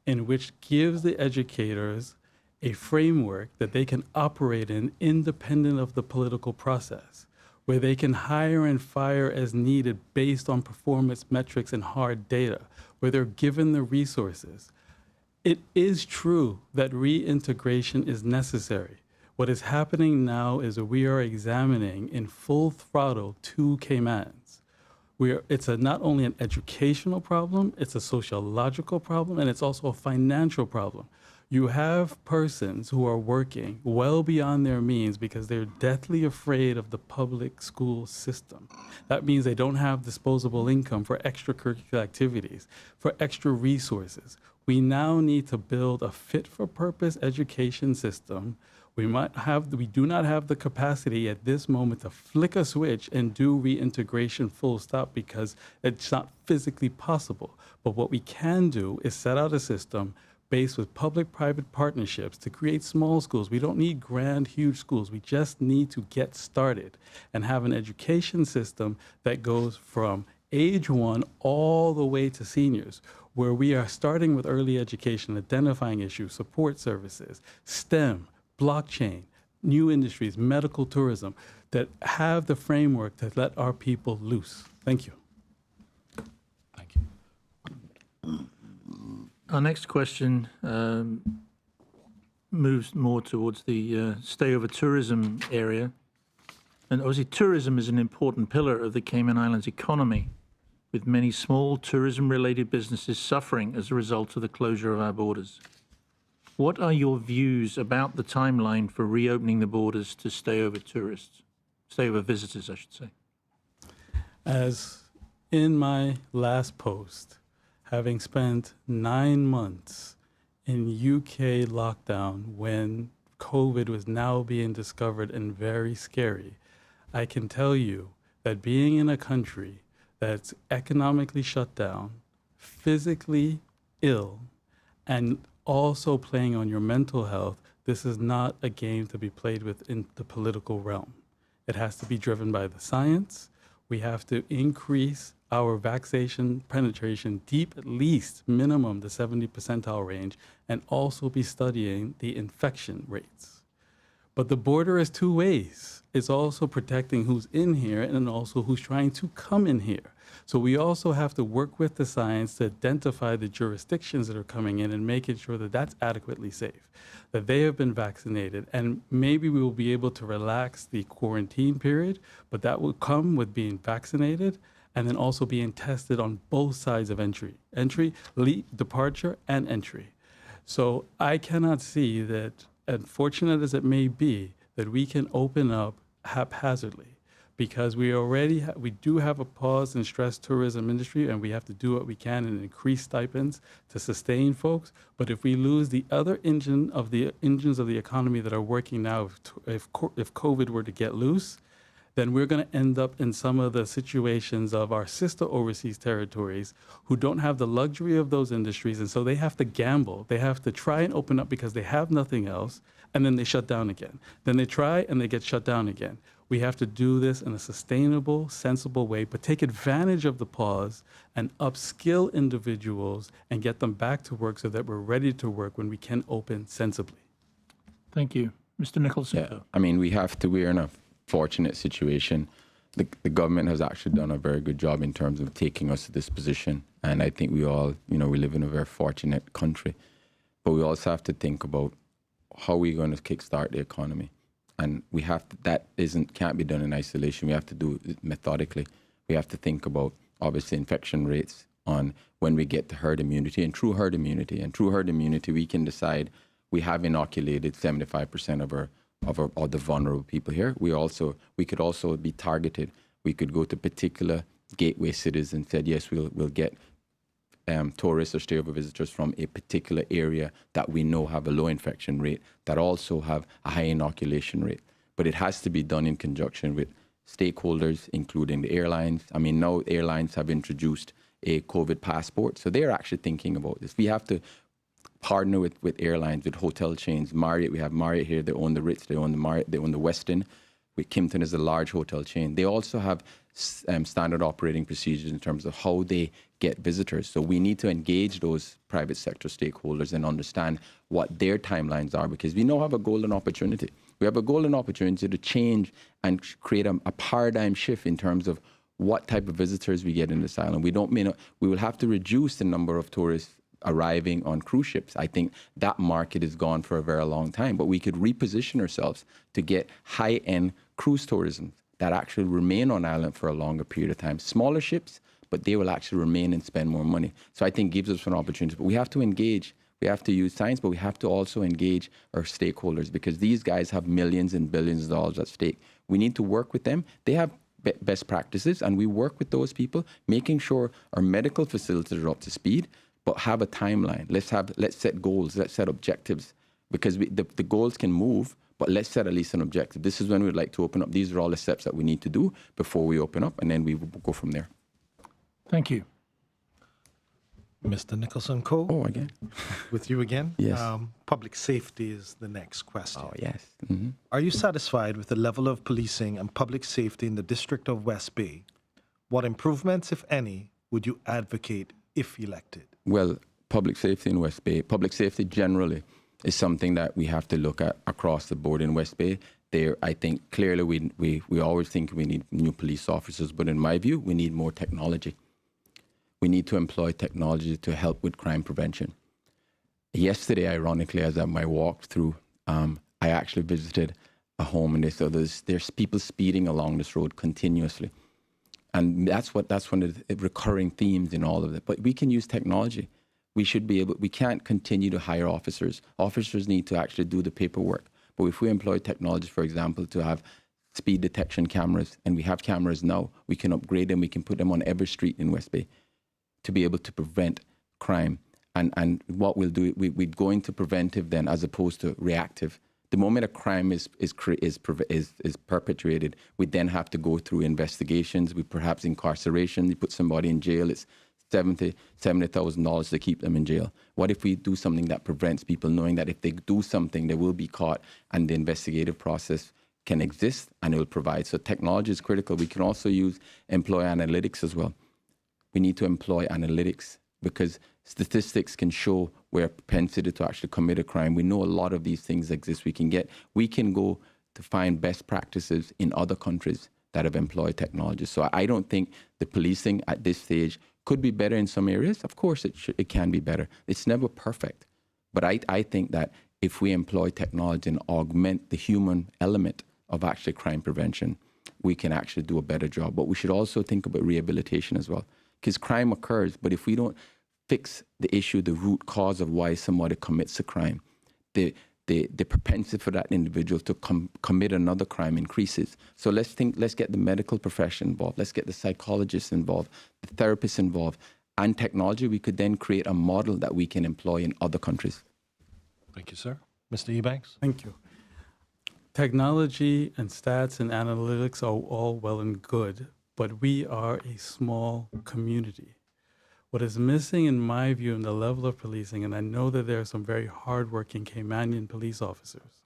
in which gives the educators a framework that they can operate in independent of the political process, where they can hire and fire as needed based on performance metrics and hard data, where they're given the resources. It is true that reintegration is necessary. What is happening now is that we are examining in full throttle two Caymans. It's not only an educational problem, it's a sociological problem, and it's also a financial problem. You have persons who are working well beyond their means because they're deathly afraid of the public school system. That means they don't have disposable income for extracurricular activities, for extra resources. We now need to build a fit-for-purpose education system. We do not have the capacity at this moment to flick a switch and do reintegration full stop because it's not physically possible. But what we can do is set out a system based with public-private partnerships to create small schools. We don't need grand, huge schools. We just need to get started and have an education system that goes from age 1 all the way to seniors, where we are starting with early education, identifying issues, support services, STEM, blockchain, new industries, medical tourism, that have the framework to let our people loose. Thank you. Thank you. Our next question moves more towards the stay-over tourism area. And obviously, tourism is an important pillar of the Cayman Islands economy, with many small tourism-related businesses suffering as a result of the closure of our borders. What are your views about the timeline for reopening the borders to stay-over visitors, I should say? As in my last post, having spent 9 months in UK lockdown when COVID was now being discovered and very scary, I can tell you that being in a country that's economically shut down, physically ill, and also playing on your mental health, this is not a game to be played with in the political realm. It has to be driven by the science. We have to increase our vaccination penetration deep, at least minimum the 70 percentile range, and also be studying the infection rates. But the border is two ways. It's also protecting who's in here and also who's trying to come in here. So we also have to work with the science to identify the jurisdictions that are coming in and making sure that that's adequately safe, that they have been vaccinated. And maybe we will be able to relax the quarantine period, but that will come with being vaccinated and then also being tested on both sides of entry, departure, and entry. So I cannot see that, unfortunate as it may be, that we can open up haphazardly, because we do have a pause in stress tourism industry, and we have to do what we can and increase stipends to sustain folks. But if we lose the other engines of the economy that are working now, if COVID were to get loose, then we're going to end up in some of the situations of our sister overseas territories who don't have the luxury of those industries, and so they have to gamble. They have to try and open up because they have nothing else, and then they shut down again. Then they try and they get shut down again. We have to do this in a sustainable, sensible way, but take advantage of the pause and upskill individuals and get them back to work so that we're ready to work when we can open sensibly. Thank you. Mr. Nicholson. Yeah, I mean, we're in a fortunate situation. The government has actually done a very good job in terms of taking us to this position. And I think we all, we live in a very fortunate country. But we also have to think about how we're going to kickstart the economy. And can't be done in isolation. We have to do it methodically. We have to think about, obviously, infection rates on when we get to herd immunity and true herd immunity. And true herd immunity, we can decide we have inoculated 75% of the vulnerable people here. We could also be targeted. We could go to particular gateway cities and said, yes, we'll get tourists or stay-over visitors from a particular area that we know have a low infection rate, that also have a high inoculation rate. But it has to be done in conjunction with stakeholders, including the airlines. I mean, now airlines have introduced a COVID passport, so they're actually thinking about this. We have to partner with airlines, with hotel chains. Marriott, we have Marriott here, they own the Ritz, they own the Marriott, they own the Westin. Kimpton is a large hotel chain. They also have standard operating procedures in terms of how they get visitors. So we need to engage those private sector stakeholders and understand what their timelines are, because we now have a golden opportunity. We have a golden opportunity to change and create a paradigm shift in terms of what type of visitors we get in this island. We will have to reduce the number of tourists arriving on cruise ships. I think that market is gone for a very long time, but we could reposition ourselves to get high-end cruise tourism that actually remain on island for a longer period of time. Smaller ships, but they will actually remain and spend more money. So I think gives us an opportunity. But we have to engage. We have to use science, but we have to also engage our stakeholders because these guys have millions and billions of dollars at stake. We need to work with them. They have best practices, and we work with those people, making sure our medical facilities are up to speed, but have a timeline. Let's set goals. Let's set objectives because the goals can move, but let's set at least an objective. This is when we'd like to open up. These are all the steps that we need to do before we open up, and then we will go from there. Thank you. Mr. Nicholson-Coe. Oh, again. With you again. Yes. Public safety is the next question. Oh, yes. Mm-hmm. Are you satisfied with the level of policing and public safety in the District of West Bay? What improvements, if any, would you advocate if elected? Well, public safety in West Bay, public safety generally is something that we have to look at across the board in West Bay. There, I think clearly we always think we need new police officers, but in my view, we need more technology. We need to employ technology to help with crime prevention. Yesterday, ironically, as I walked through, I actually visited a home, and there's people speeding along this road continuously, and that's one of the recurring themes in all of it. But we can use technology. We can't continue to hire officers. Officers need to actually do the paperwork. But if we employ technology, for example, to have speed detection cameras, and we have cameras now, we can upgrade them. We can put them on every street in West Bay to be able to prevent crime. And what we'll do, we'd go into preventive then as opposed to reactive. The moment a crime is perpetrated, we then have to go through investigations, we perhaps incarceration, you put somebody in jail, it's $70,000 to keep them in jail. What if we do something that prevents people knowing that if they do something, they will be caught, and the investigative process can exist and it will provide. So technology is critical. We can also employ analytics as well. We need to employ analytics because statistics can show where propensity to actually commit a crime. We know a lot of these things exist. We can go to find best practices in other countries that have employed technology. So I don't think the policing at this stage could be better in some areas. Of course, it can be better. It's never perfect. But I think that if we employ technology and augment the human element of actually crime prevention, we can actually do a better job. But we should also think about rehabilitation as well. Because crime occurs, but if we don't fix the issue, the root cause of why somebody commits a crime, the propensity for that individual to commit another crime increases. So let's get the medical profession involved. Let's get the psychologists involved, the therapists involved, and technology. We could then create a model that we can employ in other countries. Thank you, sir. Mr. Ebanks? Thank you. Technology and stats and analytics are all well and good, but we are a small community. What is missing, in my view, in the level of policing, and I know that there are some very hardworking Caymanian police officers,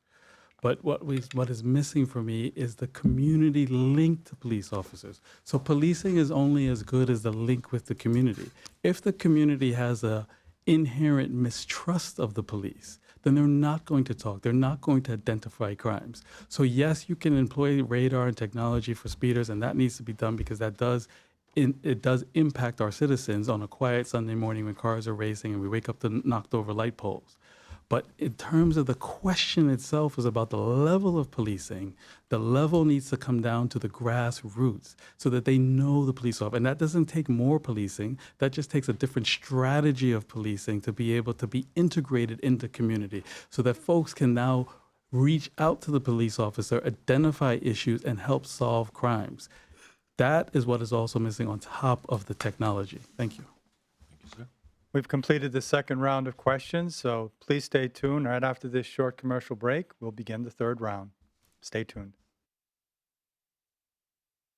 but what is missing for me is the community link to police officers. So policing is only as good as the link with the community. If the community has an inherent mistrust of the police, then they're not going to talk. They're not going to identify crimes. So yes, you can employ radar and technology for speeders, and that needs to be done because it does impact our citizens on a quiet Sunday morning when cars are racing and we wake up to knocked over light poles. But in terms of the question itself is about the level of policing, the level needs to come down to the grassroots so that they know the police officer. And that doesn't take more policing. That just takes a different strategy of policing to be able to be integrated into community so that folks can now reach out to the police officer, identify issues, and help solve crimes. That is what is also missing on top of the technology. Thank you. Thank you, sir. We've completed the second round of questions, so please stay tuned. Right after this short commercial break, we'll begin the third round. Stay tuned.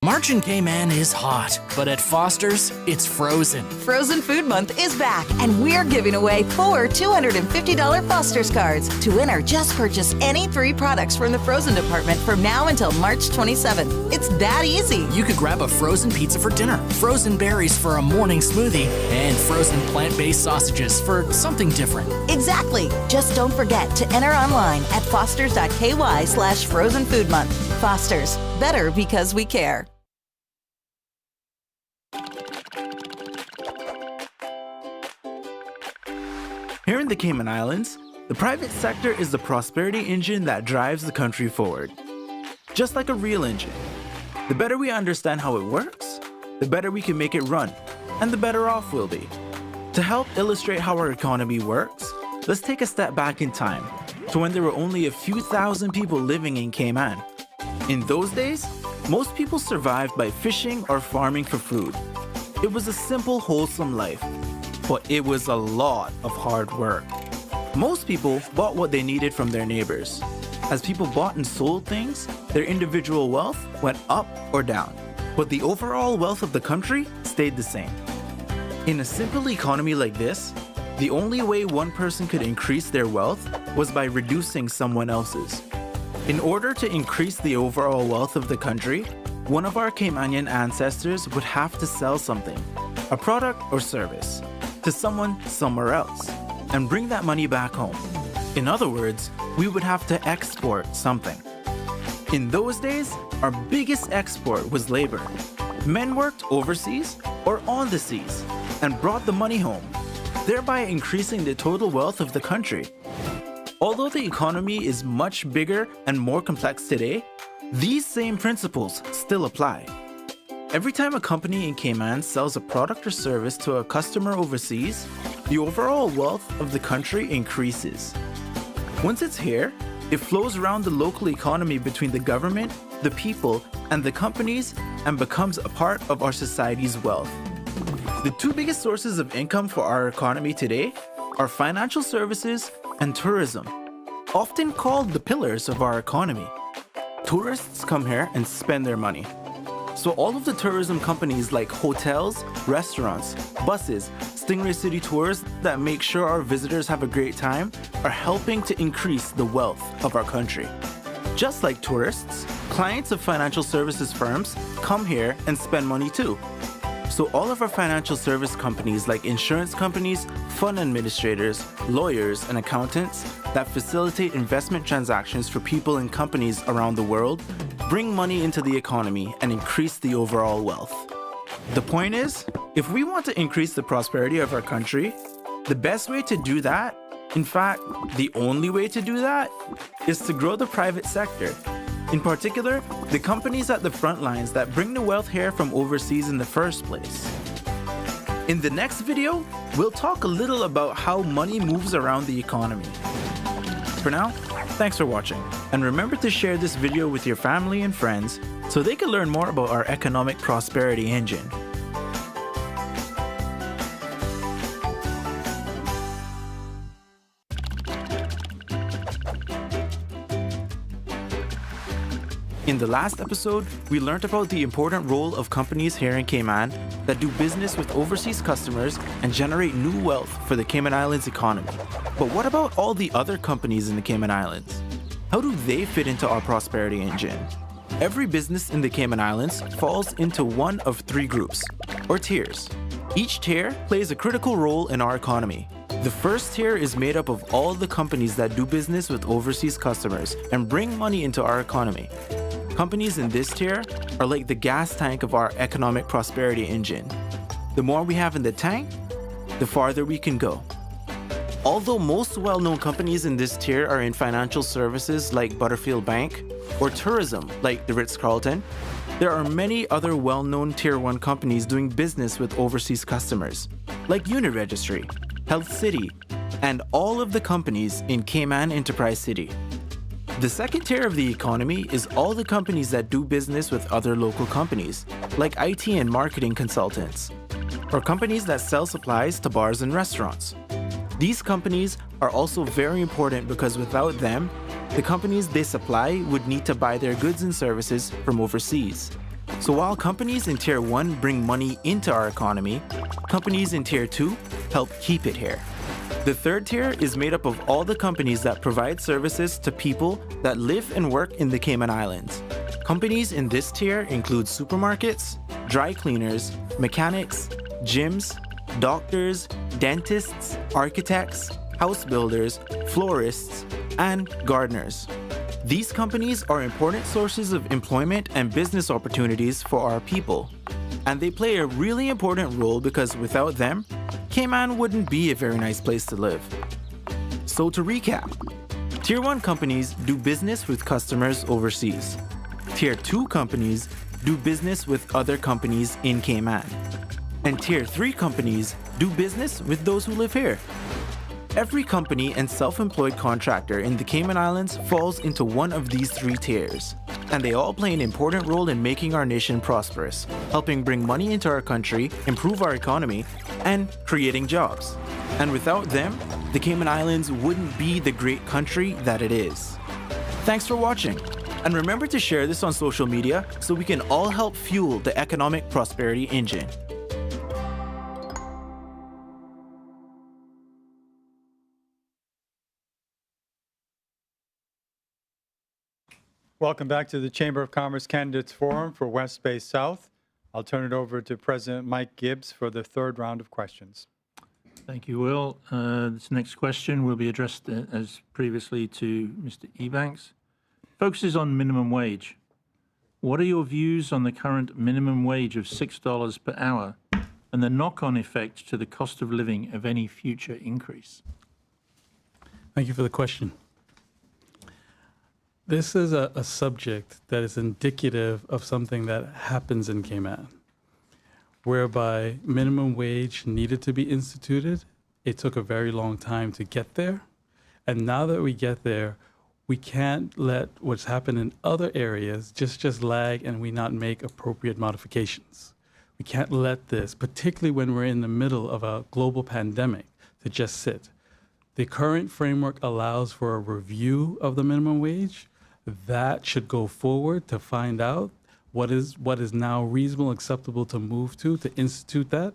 March in Cayman is hot, but at Foster's, it's frozen. Frozen Food Month is back, and we're giving away 4 $250 Foster's cards. To enter, just purchase any 3 products from the frozen department from now until March 27th. It's that easy. You could grab a frozen pizza for dinner, frozen berries for a morning smoothie, and frozen plant-based sausages for something different. Exactly. Just don't forget to enter online at fosters.ky/Frozen Food Month. Foster's, better because we care. Here in the Cayman Islands, the private sector is the prosperity engine that drives the country forward. Just like a real engine. The better we understand how it works, the better we can make it run, and the better off we'll be. To help illustrate how our economy works, let's take a step back in time to when there were only a few thousand people living in Cayman. In those days, most people survived by fishing or farming for food. It was a simple, wholesome life, but it was a lot of hard work. Most people bought what they needed from their neighbors. As people bought and sold things, their individual wealth went up or down, but the overall wealth of the country stayed the same. In a simple economy like this, the only way one person could increase their wealth was by reducing someone else's. In order to increase the overall wealth of the country, one of our Caymanian ancestors would have to sell something, a product or service, to someone somewhere else, and bring that money back home. In other words, we would have to export something. In those days, our biggest export was labor. Men worked overseas or on the seas and brought the money home, thereby increasing the total wealth of the country. Although the economy is much bigger and more complex today, these same principles still apply. Every time a company in Cayman sells a product or service to a customer overseas, the overall wealth of the country increases. Once it's here, it flows around the local economy between the government, the people, and the companies and becomes a part of our society's wealth. The two biggest sources of income for our economy today are financial services and tourism, often called the pillars of our economy. Tourists come here and spend their money. So all of the tourism companies like hotels, restaurants, buses, Stingray City Tours that make sure our visitors have a great time are helping to increase the wealth of our country. Just like tourists, clients of financial services firms come here and spend money too. So all of our financial service companies like insurance companies, fund administrators, lawyers, and accountants that facilitate investment transactions for people and companies around the world bring money into the economy and increase the overall wealth. The point is, if we want to increase the prosperity of our country, the best way to do that, in fact, the only way to do that, is to grow the private sector. In particular, the companies at the front lines that bring the wealth here from overseas in the first place. In the next video, we'll talk a little about how money moves around the economy. For now, thanks for watching, and remember to share this video with your family and friends so they can learn more about our economic prosperity engine. In the last episode, we learned about the important role of companies here in Cayman that do business with overseas customers and generate new wealth for the Cayman Islands economy. But what about all the other companies in the Cayman Islands? How do they fit into our prosperity engine? Every business in the Cayman Islands falls into one of three groups, or tiers. Each tier plays a critical role in our economy. The first tier is made up of all the companies that do business with overseas customers and bring money into our economy. Companies in this tier are like the gas tank of our economic prosperity engine. The more we have in the tank, the farther we can go. Although most well-known companies in this tier are in financial services like Butterfield Bank or tourism like the Ritz-Carlton, there are many other well-known Tier 1 companies doing business with overseas customers like Uniregistry, Health City, and all of the companies in Cayman Enterprise City. The second tier of the economy is all the companies that do business with other local companies, like IT and marketing consultants, or companies that sell supplies to bars and restaurants. These companies are also very important because without them, the companies they supply would need to buy their goods and services from overseas. So while companies in Tier 1 bring money into our economy, companies in Tier 2 help keep it here. The third tier is made up of all the companies that provide services to people that live and work in the Cayman Islands. Companies in this tier include supermarkets, dry cleaners, mechanics, gyms, doctors, dentists, architects, house builders, florists, and gardeners. These companies are important sources of employment and business opportunities for our people. And they play a really important role because without them, Cayman wouldn't be a very nice place to live. So to recap, Tier 1 companies do business with customers overseas. Tier 2 companies do business with other companies in Cayman. And Tier 3 companies do business with those who live here. Every company and self-employed contractor in the Cayman Islands falls into one of these 3 tiers, and they all play an important role in making our nation prosperous, helping bring money into our country, improve our economy, and creating jobs. And without them, the Cayman Islands wouldn't be the great country that it is. Thanks for watching, and remember to share this on social media so we can all help fuel the economic prosperity engine. Welcome back to the Chamber of Commerce Candidates Forum for West Bay South. I'll turn it over to President Mike Gibbs for the third round of questions. Thank you, Will. This next question will be addressed as previously to Mr. Ebanks. Focuses on minimum wage. What are your views on the current minimum wage of $6 per hour and the knock-on effect to the cost of living of any future increase? Thank you for the question. This is a subject that is indicative of something that happens in Cayman, whereby minimum wage needed to be instituted. It took a very long time to get there. And now that we get there, we can't let what's happened in other areas just lag and we not make appropriate modifications. We can't let this, particularly when we're in the middle of a global pandemic, to just sit. The current framework allows for a review of the minimum wage. That should go forward to find out what is now reasonable, acceptable to move to institute that,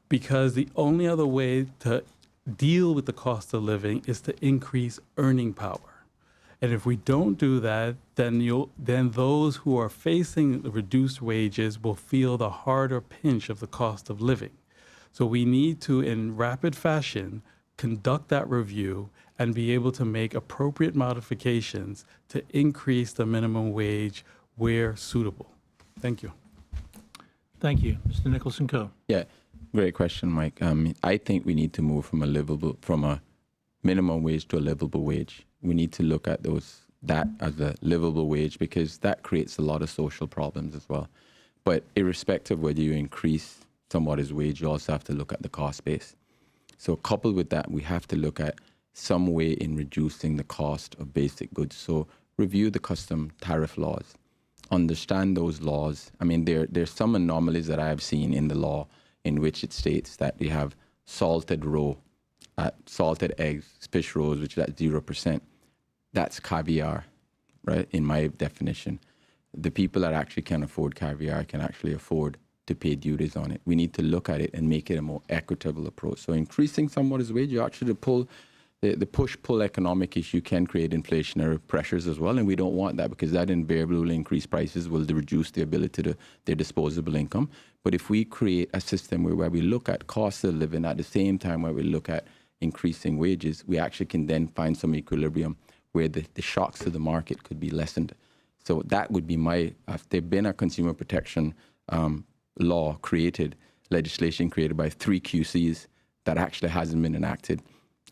because the only other way to deal with the cost of living is to increase earning power. And if we don't do that, then those who are facing the reduced wages will feel the harder pinch of the cost of living. So we need to, in rapid fashion, conduct that review and be able to make appropriate modifications to increase the minimum wage where suitable. Thank you. Thank you. Mr. Nicholson-Coe. Yeah, great question, Mike. I think we need to move from a minimum wage to a livable wage. We need to look at that as a livable wage because that creates a lot of social problems as well. But irrespective of whether you increase somebody's wage, you also have to look at the cost base. So coupled with that, we have to look at some way in reducing the cost of basic goods. So review the custom tariff laws, understand those laws. I mean, there's some anomalies that I have seen in the law in which it states that we have salted eggs, fish rolls, which is at 0%. That's caviar, right? In my definition, the people that actually can afford caviar can actually afford to pay duties on it. We need to look at it and make it a more equitable approach. So increasing somebody's wage, you actually pull the push-pull economic issue can create inflationary pressures as well, and we don't want that because that invariably will increase prices, will reduce the ability to their disposable income. But if we create a system where we look at cost of living at the same time where we look at increasing wages, we actually can then find some equilibrium where the shocks to the market could be lessened. So that would be if there'd been a consumer protection legislation created by 3 QCs that actually hasn't been enacted.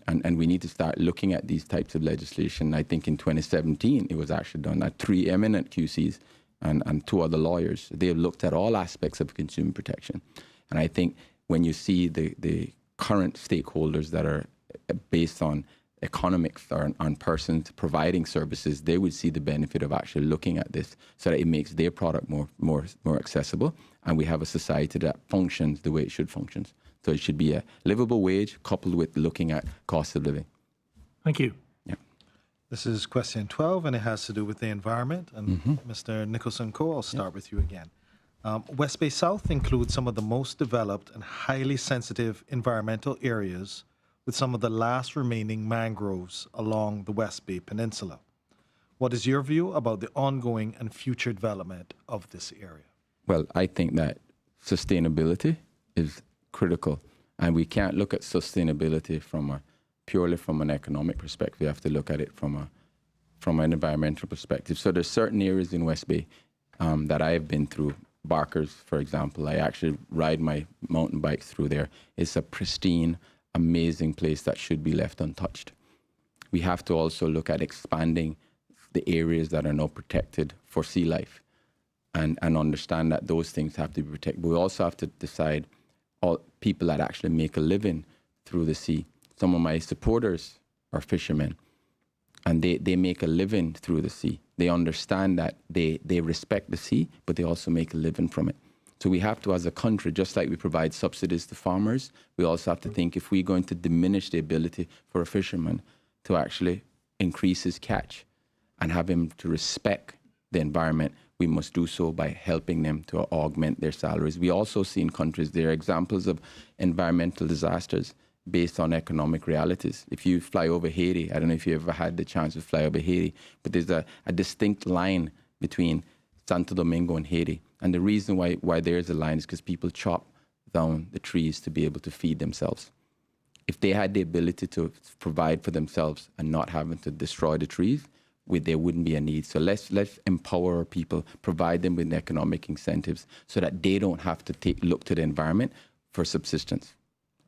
And we need to start looking at these types of legislation. I think in 2017, it was actually done at 3 eminent QCs and 2 other lawyers. They have looked at all aspects of consumer protection. And I think when you see the current stakeholders that are based on economics or on persons providing services, they would see the benefit of actually looking at this so that it makes their product more accessible. And we have a society that functions the way it should function. So it should be a livable wage coupled with looking at cost of living. Thank you. Yeah. This is question 12, and it has to do with the environment. And Mr. Nicholson-Coe, I'll start with you again. West Bay South includes some of the most developed and highly sensitive environmental areas with some of the last remaining mangroves along the West Bay Peninsula. What is your view about the ongoing and future development of this area? Well, I think that sustainability is critical, and we can't look at sustainability purely from an economic perspective. We have to look at it from an environmental perspective. So there's certain areas in West Bay that I have been through. Barkers, for example, I actually ride my mountain bike through there. It's a pristine, amazing place that should be left untouched. We have to also look at expanding the areas that are now protected for sea life. and understand that those things have to be protected. But we also have to decide all people that actually make a living through the sea. Some of my supporters are fishermen, and they make a living through the sea. They understand that they respect the sea, but they also make a living from it. So we have to, as a country, just like we provide subsidies to farmers, we also have to think if we're going to diminish the ability for a fisherman to actually increase his catch and have him to respect the environment, we must do so by helping them to augment their salaries. We also see in countries, there are examples of environmental disasters based on economic realities. If you fly over Haiti, I don't know if you ever had the chance to fly over Haiti, but there's a distinct line between Santo Domingo and Haiti. And the reason why there's a line is because people chop down the trees to be able to feed themselves. If they had the ability to provide for themselves and not having to destroy the trees, there wouldn't be a need. So let's empower our people, provide them with economic incentives so that they don't have to look to the environment for subsistence.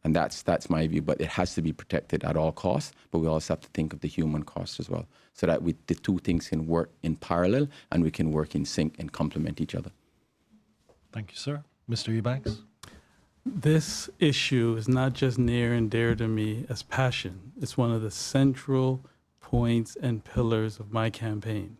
And that's my view, but it has to be protected at all costs, but we also have to think of the human cost as well, so that the two things can work in parallel and we can work in sync and complement each other. Thank you, sir. Mr. Ebanks? This issue is not just near and dear to me as passion. It's one of the central points and pillars of my campaign.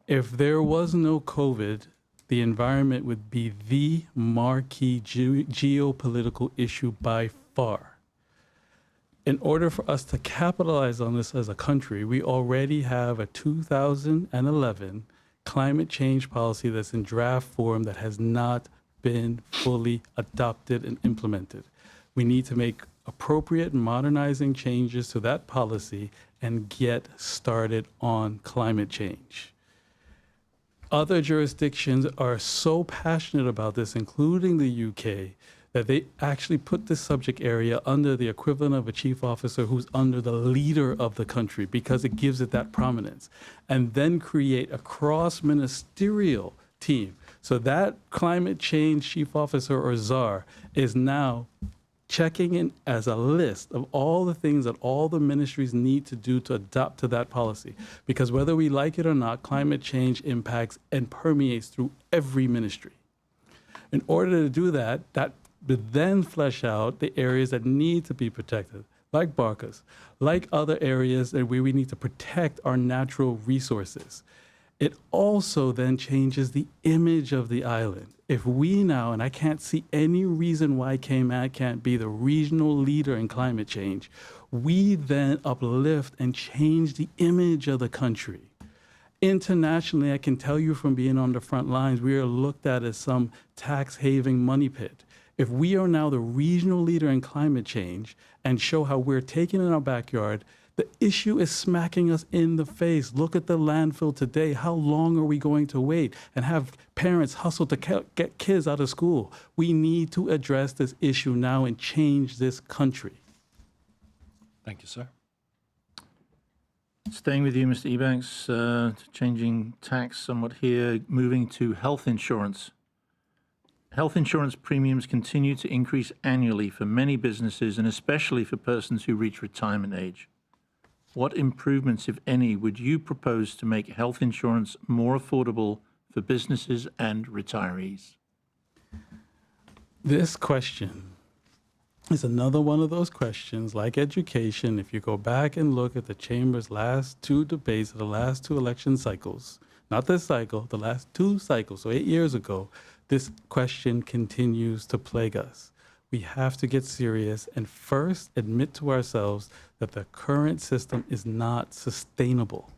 If there was no COVID, the environment would be the marquee geopolitical issue by far. In order for us to capitalize on this as a country, we already have a 2011 climate change policy that's in draft form that has not been fully adopted and implemented. We need to make appropriate modernizing changes to that policy and get started on climate change. Other jurisdictions are so passionate about this, including the UK, that they actually put this subject area under the equivalent of a chief officer who's under the leader of the country because it gives it that prominence, and then create a cross-ministerial team. So that climate change chief officer or czar is now checking in as a list of all the things that all the ministries need to do to adapt to that policy. Because whether we like it or not, climate change impacts and permeates through every ministry. In order to do that, that would then flesh out the areas that need to be protected, like Barcas, like other areas where we need to protect our natural resources. It also then changes the image of the island. If we now, and I can't see any reason why Cayman can't be the regional leader in climate change, we then uplift and change the image of the country. Internationally, I can tell you from being on the front lines, we are looked at as some tax haven money pit. If we are now the regional leader in climate change and show how we're taking in our backyard, the issue is smacking us in the face. Look at the landfill today. How long are we going to wait and have parents hustle to get kids out of school? We need to address this issue now and change this country. Thank you, sir. Staying with you, Mr. Ebanks, changing tax somewhat here, moving to health insurance. Health insurance premiums continue to increase annually for many businesses and especially for persons who reach retirement age. What improvements, if any, would you propose to make health insurance more affordable for businesses and retirees? This question is another one of those questions, like education. If you go back and look at the Chamber's last two debates of the last two election cycles, not this cycle, the last two cycles, so 8 years ago, this question continues to plague us. We have to get serious and first admit to ourselves that the current system is not sustainable.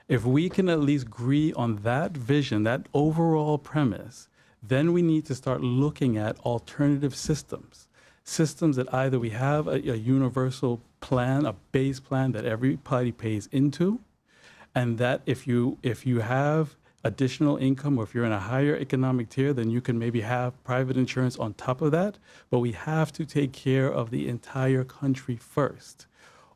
If we can at least agree on that vision, that overall premise, then we need to start looking at alternative systems. Systems that either we have a universal plan, a base plan that everybody pays into, and that if you have additional income, or if you're in a higher economic tier, then you can maybe have private insurance on top of that. But we have to take care of the entire country first.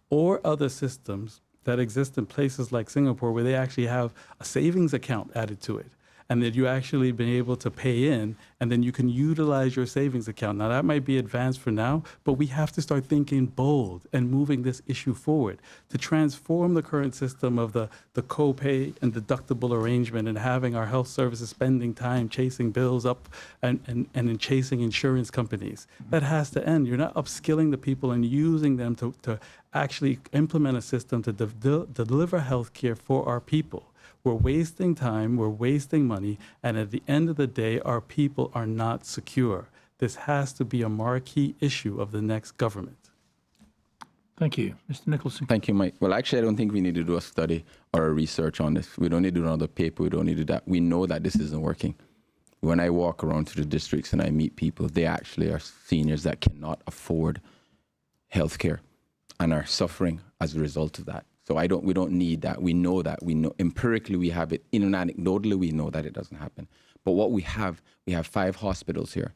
Or other systems that exist in places like Singapore where they actually have a savings account added to it. and that you actually been able to pay in, and then you can utilize your savings account. Now, that might be advanced for now, but we have to start thinking bold and moving this issue forward to transform the current system of the copay and deductible arrangement and having our health services spending time chasing bills up and in chasing insurance companies. That has to end. You're not upskilling the people and using them to actually implement a system to deliver health care for our people. We're wasting time, we're wasting money, and at the end of the day, our people are not secure. This has to be a marquee issue of the next government. Thank you. Mr. Nicholson. Thank you, Mike. Well, actually, I don't think we need to do a study or a research on this. We don't need to do another paper. We don't need to do that. We know that this isn't working. When I walk around to the districts and I meet people, they actually are seniors that cannot afford health care and are suffering as a result of that. So we don't need that. We know empirically we have it. Anecdotally, we know that it doesn't happen. But what we have 5 hospitals here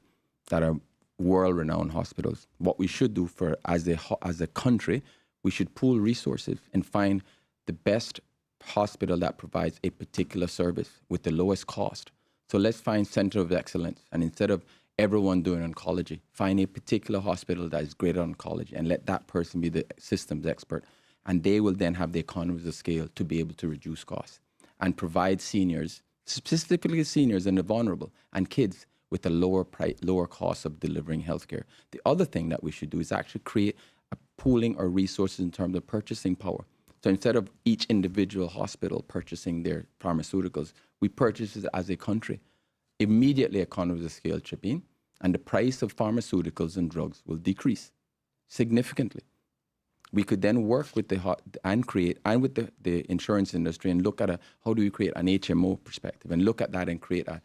that are world-renowned hospitals. What we should do as a country, we should pool resources and find the best hospital that provides a particular service with the lowest cost. So let's find center of excellence, and instead of everyone doing oncology, find a particular hospital that is great at oncology and let that person be the systems expert. And they will then have the economies of scale to be able to reduce costs and provide seniors, specifically seniors and the vulnerable and kids, with a lower cost of delivering healthcare. The other thing that we should do is actually create a pooling or resources in terms of purchasing power. So instead of each individual hospital purchasing their pharmaceuticals, we purchase it as a country. Immediately economies of scale chip in, and the price of pharmaceuticals and drugs will decrease significantly. We could then work with the insurance industry and look at how do we create an HMO perspective and look at that and create a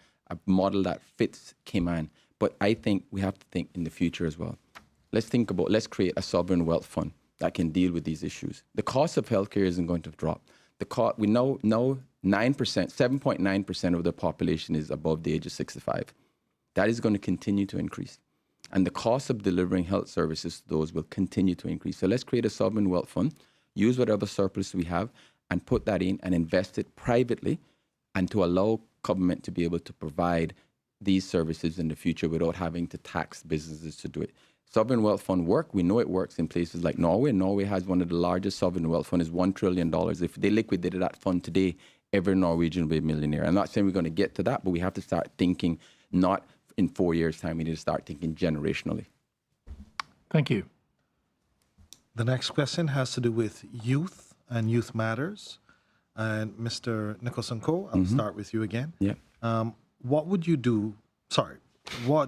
model that fits Cayman. But I think we have to think in the future as well. Let's create a sovereign wealth fund that can deal with these issues. The cost of healthcare isn't going to drop. We know 7.9% of the population is above the age of 65. That is going to continue to increase. And the cost of delivering health services to those will continue to increase. So let's create a sovereign wealth fund, use whatever surplus we have, and put that in and invest it privately, and to allow government to be able to provide these services in the future without having to tax businesses to do it. Sovereign wealth fund work. We know it works in places like Norway. Norway has one of the largest sovereign wealth funds, is $1 trillion. If they liquidated that fund today, every Norwegian will be a millionaire. I'm not saying we're going to get to that, but we have to start thinking not in 4 years' time. We need to start thinking generationally. Thank you. The next question has to do with youth and youth matters. And Mr. Nicholson-Coe, I'll start with you again. Yeah. What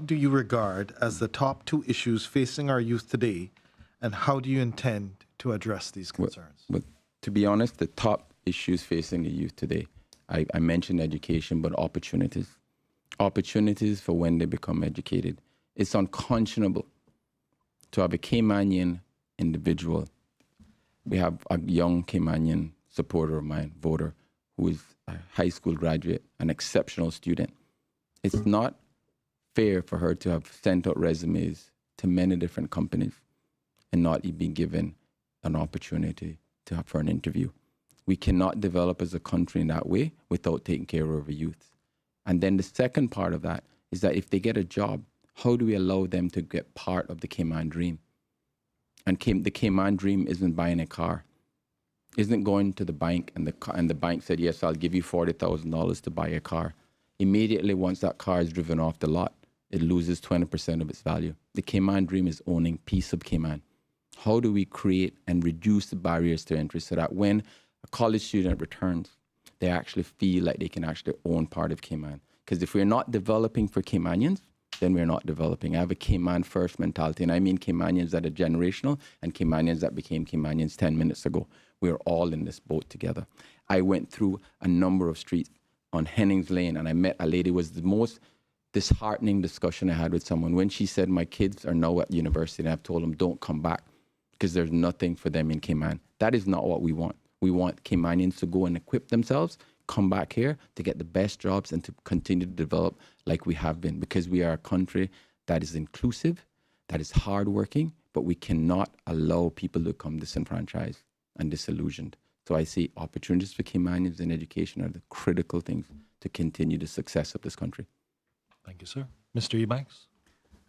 do you regard as the top 2 issues facing our youth today, and how do you intend to address these concerns? Well, to be honest, the top issues facing the youth today, I mentioned education, but opportunities. Opportunities for when they become educated. It's unconscionable to have a Caymanian individual. We have a young Caymanian supporter of mine, voter, who is a high school graduate, an exceptional student. It's not fair for her to have sent out resumes to many different companies and not be given an opportunity for an interview. We cannot develop as a country in that way without taking care of our youth. And then the second part of that is that if they get a job, how do we allow them to get part of the Cayman dream? And the Cayman dream isn't buying a car, isn't going to the bank and the bank said, yes, I'll give you $40,000 to buy a car. Immediately, once that car is driven off the lot, it loses 20% of its value. The Cayman dream is owning piece of Cayman. How do we create and reduce the barriers to entry so that when a college student returns, they actually feel like they can actually own part of Cayman? Because if we're not developing for Caymanians, then we're not developing. I have a Cayman first mentality, and I mean Caymanians that are generational and Caymanians that became Caymanians 10 minutes ago. We're all in this boat together. I went through a number of streets on Hennings Lane, and I met a lady. It was the most disheartening discussion I had with someone when she said, my kids are now at university, and I've told them, don't come back because there's nothing for them in Cayman. That is not what we want. We want Caymanians to go and equip themselves, come back here to get the best jobs and to continue to develop like we have been, because we are a country that is inclusive, that is hardworking, but we cannot allow people to become disenfranchised and disillusioned. So I see opportunities for Caymanians in education are the critical things to continue the success of this country. Thank you, sir. Mr. Ebanks?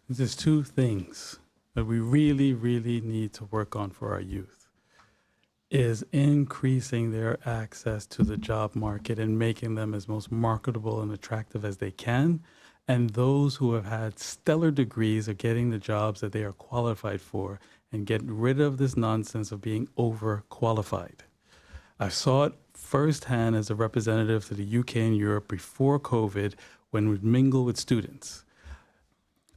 There's two things that we really, really need to work on for our youth is increasing their access to the job market and making them as most marketable and attractive as they can. And those who have had stellar degrees are getting the jobs that they are qualified for and get rid of this nonsense of being overqualified. I saw it firsthand as a representative to the UK and Europe before COVID when we'd mingle with students.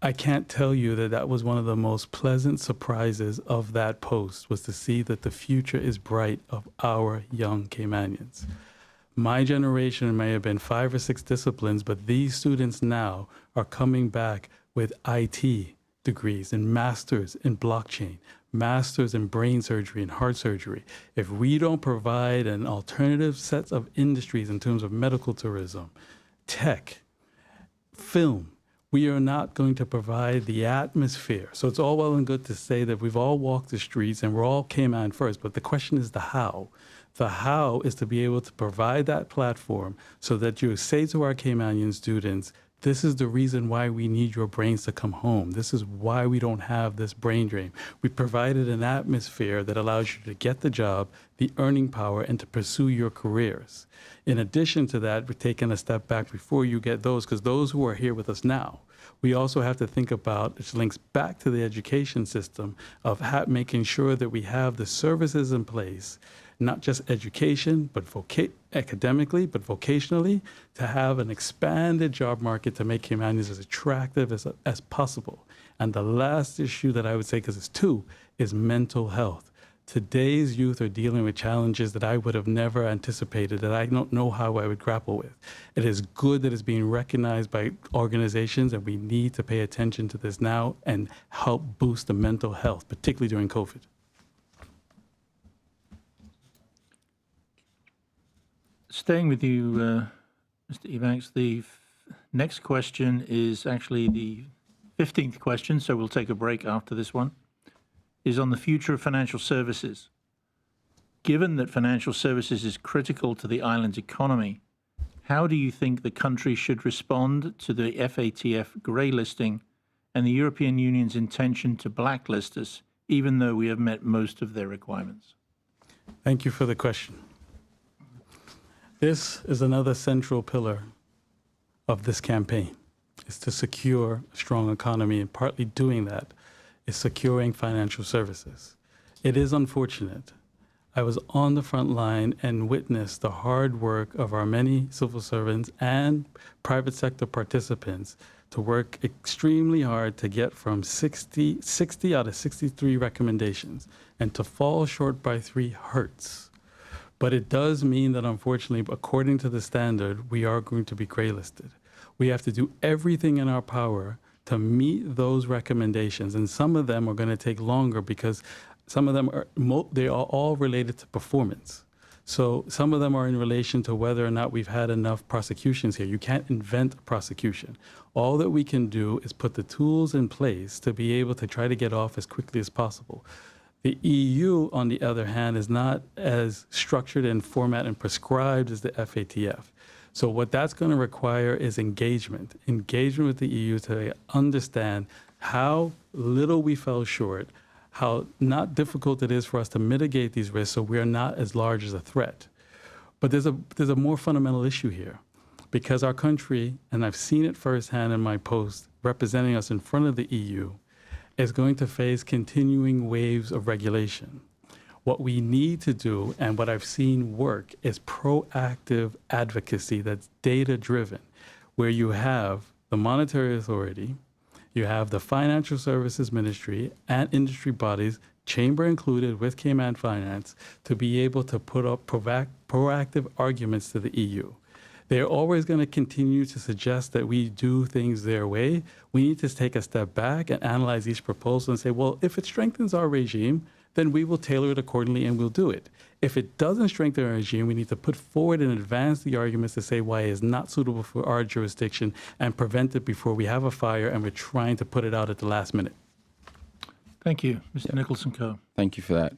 I can't tell you that that was one of the most pleasant surprises of that post, was to see that the future is bright of our young Caymanians. My generation may have been 5 or 6 disciplines, but these students now are coming back with IT degrees and masters in blockchain, masters in brain surgery and heart surgery. If we don't provide an alternative set of industries in terms of medical tourism, tech, film, we are not going to provide the atmosphere. So it's all well and good to say that we've all walked the streets and we're all Cayman first, but the question is the how. The how is to be able to provide that platform so that you say to our Caymanian students, this is the reason why we need your brains to come home. This is why we don't have this brain drain. We provided an atmosphere that allows you to get the job, the earning power, and to pursue your careers. In addition to that, we're taking a step back before you get those, because those who are here with us now, we also have to think about, which links back to the education system, of making sure that we have the services in place, not just education, but academically, but vocationally, to have an expanded job market to make Caymanians as attractive as possible. And the last issue that I would say, because it's two, is mental health. Today's youth are dealing with challenges that I would have never anticipated, that I don't know how I would grapple with. It is good that it's being recognized by organizations, and we need to pay attention to this now and help boost the mental health, particularly during COVID. Staying with you, Mr. Ebanks, the next question is actually the 15th question, so we'll take a break after this one, is on the future of financial services. Given that financial services is critical to the island's economy, how do you think the country should respond to the FATF grey listing and the European Union's intention to blacklist us, even though we have met most of their requirements? Thank you for the question. This is another central pillar of this campaign, is to secure a strong economy, and partly doing that is securing financial services. It is unfortunate. I was on the front line and witnessed the hard work of our many civil servants and private sector participants to work extremely hard to get from 60 out of 63 recommendations, and to fall short by 3 hurts. But it does mean that, unfortunately, according to the standard, we are going to be gray listed. We have to do everything in our power to meet those recommendations, and some of them are going to take longer because some of them they are all related to performance. So some of them are in relation to whether or not we've had enough prosecutions here. You can't invent a prosecution. All that we can do is put the tools in place to be able to try to get off as quickly as possible. The EU, on the other hand, is not as structured and format and prescribed as the FATF. So what that's going to require is engagement with the EU to understand how little we fell short, how not difficult it is for us to mitigate these risks so we are not as large as a threat. But there's a more fundamental issue here, because our country, and I've seen it firsthand in my post representing us in front of the EU, is going to face continuing waves of regulation. What we need to do, and what I've seen work, is proactive advocacy that's data-driven, where you have the Monetary Authority, you have the Financial Services Ministry and industry bodies, Chamber included with Cayman Finance, to be able to put up proactive arguments to the EU. They're always going to continue to suggest that we do things their way. We need to take a step back and analyze each proposal and say, well, if it strengthens our regime, then we will tailor it accordingly and we'll do it. If it doesn't strengthen our regime, we need to put forward and advance the arguments to say why it is not suitable for our jurisdiction and prevent it before we have a fire and we're trying to put it out at the last minute. Thank you. Mr. Nicholson-Coe. Thank you for that.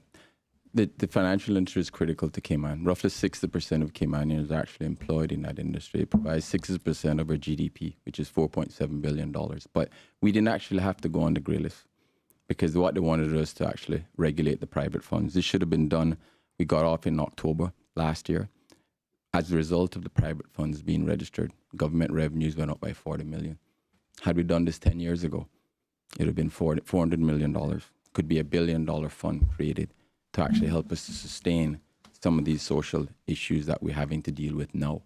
The financial industry is critical to Cayman. Roughly 60% of Caymanians are actually employed in that industry. It provides 60% of our GDP, which is $4.7 billion. But we didn't actually have to go on the grey list because what they wanted us to actually regulate the private funds. This should have been done. We got off in October last year. As a result of the private funds being registered, government revenues went up by $40 million. Had we done this 10 years ago, it would have been $400 million. Could be $1 billion fund created to actually help us to sustain some of these social issues that we're having to deal with now.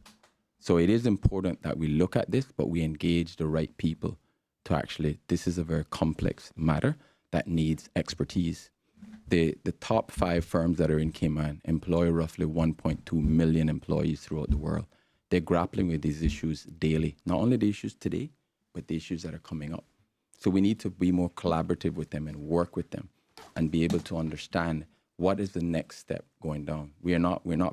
So it is important that we look at this, but we engage the right people to actually, this is a very complex matter that needs expertise. The top 5 firms that are in Cayman employ roughly 1.2 million employees throughout the world. They're grappling with these issues daily, not only the issues today, but the issues that are coming up. So we need to be more collaborative with them and work with them and be able to understand what is the next step going down. We're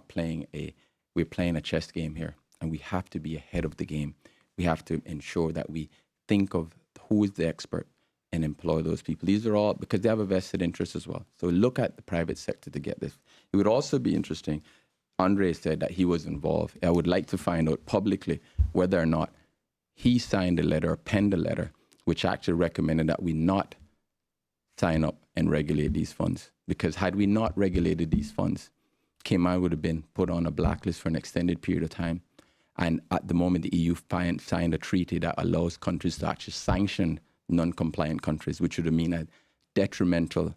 playing a chess game here, and we have to be ahead of the game. We have to ensure that we think of who is the expert and employ those people. These are all because they have a vested interest as well. So look at the private sector to get this. It would also be interesting. Andre said that he was involved. I would like to find out publicly whether or not he signed a letter or penned a letter which actually recommended that we not sign up and regulate these funds. Because had we not regulated these funds, Cayman would have been put on a blacklist for an extended period of time. And at the moment, the EU signed a treaty that allows countries to actually sanction non-compliant countries, which would mean a detrimental,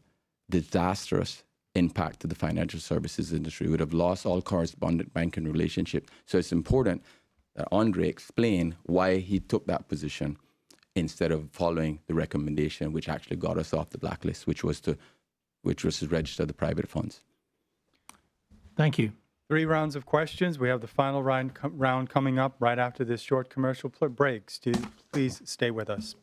disastrous impact to the financial services industry. We would have lost all correspondent banking relationship. So it's important that Andre explain why he took that position instead of following the recommendation which actually got us off the blacklist, which was to register the private funds. Thank you. 3 rounds of questions. We have the final round coming up right after this short commercial break. Please stay with us.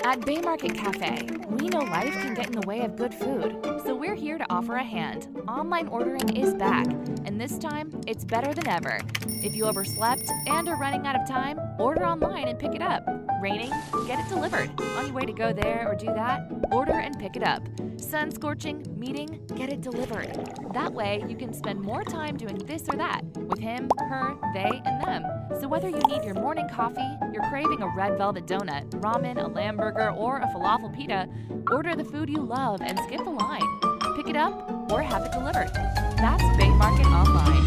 At Bay Market Cafe, we know life can get in the way of good food, so we're here to offer a hand. Online ordering is back, and this time, it's better than ever. If you overslept and are running out of time, order online and pick it up. Raining? Get it delivered. On your way to go there or do that, order and pick it up. Sun scorching? Meeting? Get it delivered. That way, you can spend more time doing this or that with him, her, they, and them. So whether you need your morning coffee, you're craving a red velvet donut, ramen, a lamb burger, or a falafel pita, order the food you love and skip the line. Pick it up or have it delivered. That's Bay Market Online.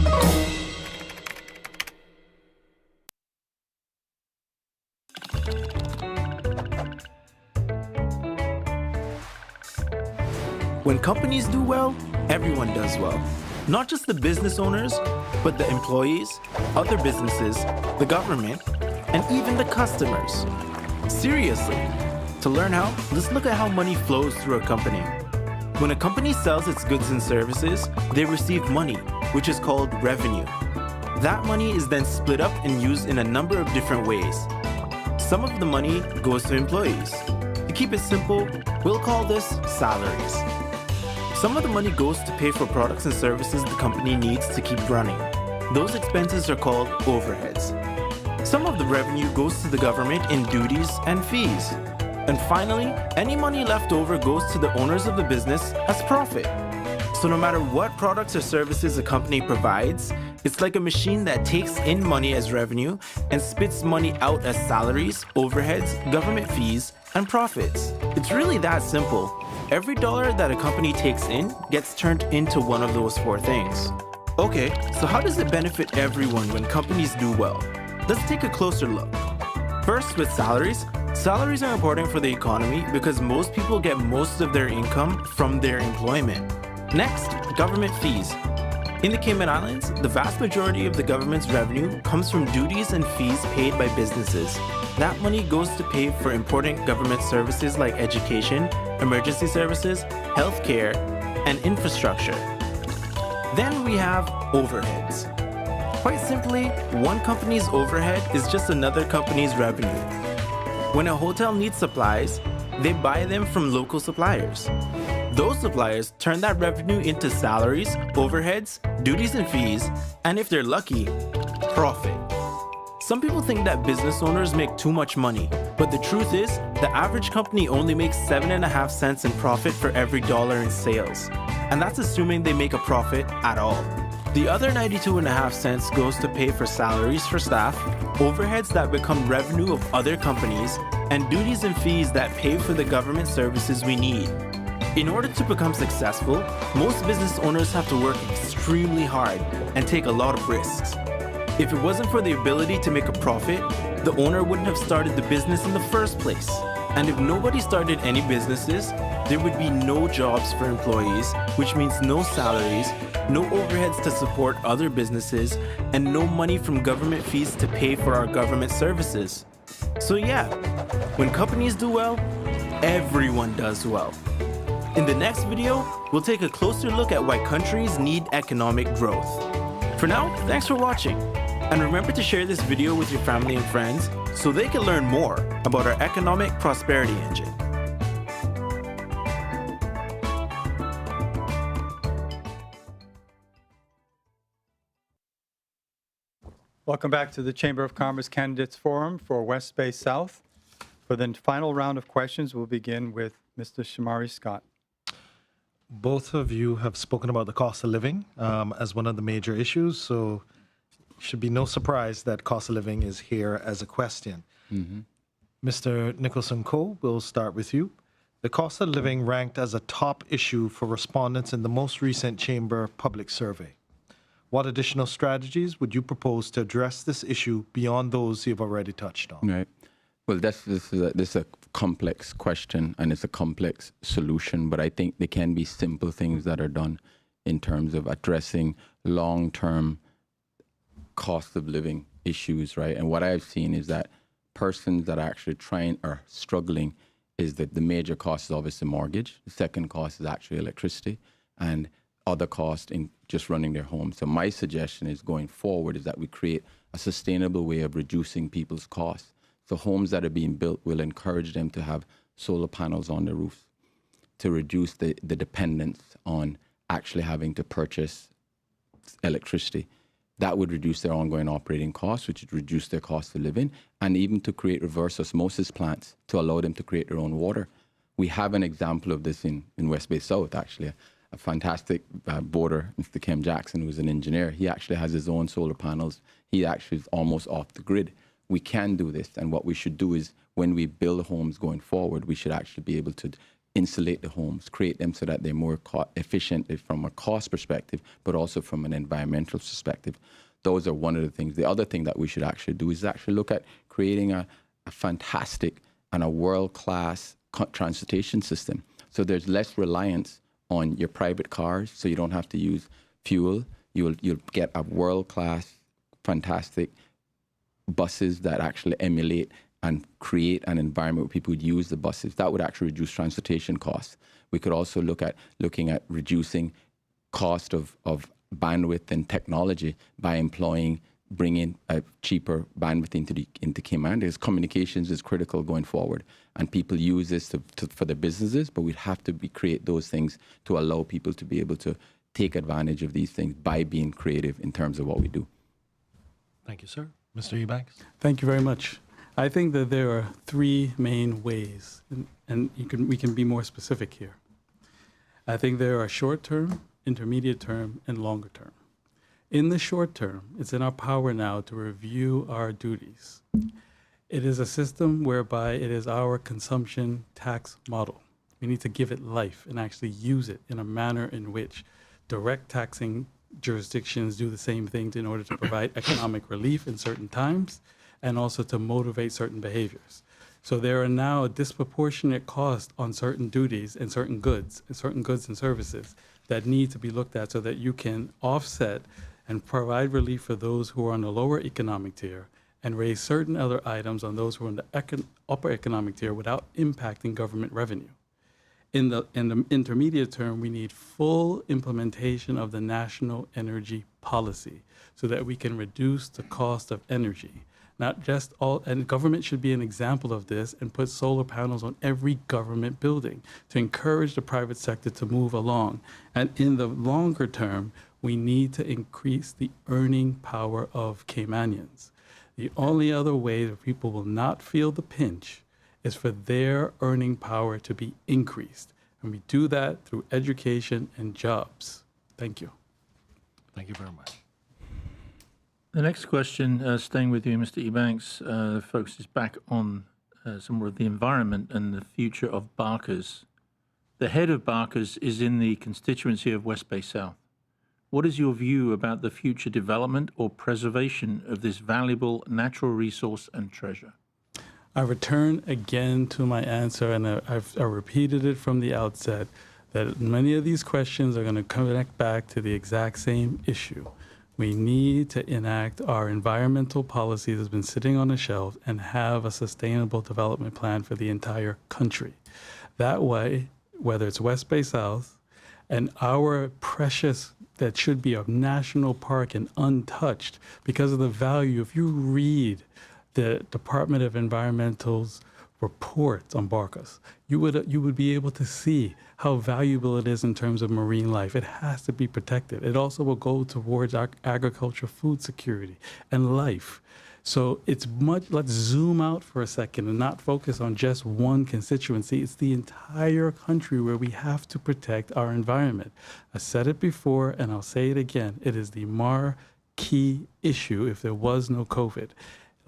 When companies do well, everyone does well. Not just the business owners, but the employees, other businesses, the government, and even the customers. Seriously. To learn how, let's look at how money flows through a company. When a company sells its goods and services, they receive money, which is called revenue. That money is then split up and used in a number of different ways. Some of the money goes to employees. To keep it simple, we'll call this salaries. Some of the money goes to pay for products and services the company needs to keep running. Those expenses are called overheads. Some of the revenue goes to the government in duties and fees. And finally, any money left over goes to the owners of the business as profit. So no matter what products or services a company provides, it's like a machine that takes in money as revenue and spits money out as salaries, overheads, government fees, and profits. It's really that simple. Every dollar that a company takes in gets turned into one of those 4 things. Okay, so how does it benefit everyone when companies do well? Let's take a closer look. First, with salaries. Salaries are important for the economy because most people get most of their income from their employment. Next, government fees. In the Cayman Islands, the vast majority of the government's revenue comes from duties and fees paid by businesses. That money goes to pay for important government services like education, emergency services, healthcare, and infrastructure. Then we have overheads. Quite simply, one company's overhead is just another company's revenue. When a hotel needs supplies, they buy them from local suppliers. Those suppliers turn that revenue into salaries, overheads, duties and fees, and if they're lucky, profit. Some people think that business owners make too much money, but the truth is, the average company only makes 7.5 cents in profit for every dollar in sales. And that's assuming they make a profit at all. The other 92.5 cents goes to pay for salaries for staff, overheads that become revenue of other companies, and duties and fees that pay for the government services we need. In order to become successful, most business owners have to work extremely hard and take a lot of risks. If it wasn't for the ability to make a profit, the owner wouldn't have started the business in the first place. And if nobody started any businesses, there would be no jobs for employees, which means no salaries, no overheads to support other businesses, and no money from government fees to pay for our government services. So yeah, when companies do well, everyone does well. In the next video, we'll take a closer look at why countries need economic growth. For now, thanks for watching. And remember to share this video with your family and friends so they can learn more about our economic prosperity engine. Welcome back to the Chamber of Commerce Candidates Forum for West Bay South. For the final round of questions, we'll begin with Mr. Shamari Scott. Both of you have spoken about the cost of living as one of the major issues, so should be no surprise that cost of living is here as a question. Mr. Nicholson-Coe, we'll start with you. The cost of living ranked as a top issue for respondents in the most recent Chamber public survey. What additional strategies would you propose to address this issue beyond those you've already touched on? Right. Well, this is a complex question and it's a complex solution, but I think there can be simple things that are done in terms of addressing long-term cost of living issues, right? And what I've seen is that persons that are actually trying or struggling is that the major cost is obviously mortgage. The second cost is actually electricity and other costs in just running their home. So my suggestion is going forward is that we create a sustainable way of reducing people's costs. So homes that are being built will encourage them to have solar panels on their roofs to reduce the dependence on actually having to purchase electricity. That would reduce their ongoing operating costs, which would reduce their cost of living, and even to create reverse osmosis plants to allow them to create their own water. We have an example of this in West Bay South, actually. A fantastic boarder, Mr. Kim Jackson, who's an engineer. He actually has his own solar panels. He actually is almost off the grid. We can do this, and what we should do is when we build homes going forward, we should actually be able to insulate the homes, create them so that they're more efficient from a cost perspective, but also from an environmental perspective. Those are one of the things. The other thing that we should actually do is actually look at creating a fantastic and a world-class transportation system. So there's less reliance on your private cars, so you don't have to use fuel. You'll get a world-class, fantastic buses that actually emulate and create an environment where people would use the buses. That would actually reduce transportation costs. We could also looking at reducing cost of bandwidth and technology by bringing a cheaper bandwidth into Cayman. Because communications is critical going forward, and people use this for their businesses, but we'd have to create those things to allow people to be able to take advantage of these things by being creative in terms of what we do. Thank you, sir. Mr. Ebanks? Thank you very much. I think that there are three main ways, and we can be more specific here. I think there are short-term, intermediate term, and longer term. In the short term, it's in our power now to review our duties. It is a system whereby it is our consumption tax model. We need to give it life and actually use it in a manner in which direct taxing jurisdictions do the same things in order to provide economic relief in certain times and also to motivate certain behaviors. So there are now a disproportionate cost on certain duties and certain goods and services that need to be looked at so that you can offset and provide relief for those who are on the lower economic tier and raise certain other items on those who are in the upper economic tier without impacting government revenue. In the intermediate term, we need full implementation of the national energy policy so that we can reduce the cost of energy. Not just and government should be an example of this and put solar panels on every government building to encourage the private sector to move along. And in the longer term, we need to increase the earning power of Caymanians. The only other way that people will not feel the pinch is for their earning power to be increased. And we do that through education and jobs. Thank you. Thank you very much. The next question, staying with you, Mr. Ebanks, focuses back on some more of the environment and the future of Barker's. The head of Barker's is in the constituency of West Bay South. What is your view about the future development or preservation of this valuable natural resource and treasure? I return again to my answer, and I repeated it from the outset, that many of these questions are going to connect back to the exact same issue. We need to enact our environmental policy that's been sitting on the shelf and have a sustainable development plan for the entire country. That way, whether it's West Bay South and our precious that should be a national park and untouched because of the value, if you read the Department of Environmental's reports on Barker's, you would be able to see how valuable it is in terms of marine life. It has to be protected. It also will go towards our agriculture, food security, and life. So it's let's zoom out for a second and not focus on just one constituency. It's the entire country where we have to protect our environment. I said it before, and I'll say it again. It is the marquee issue if there was no COVID.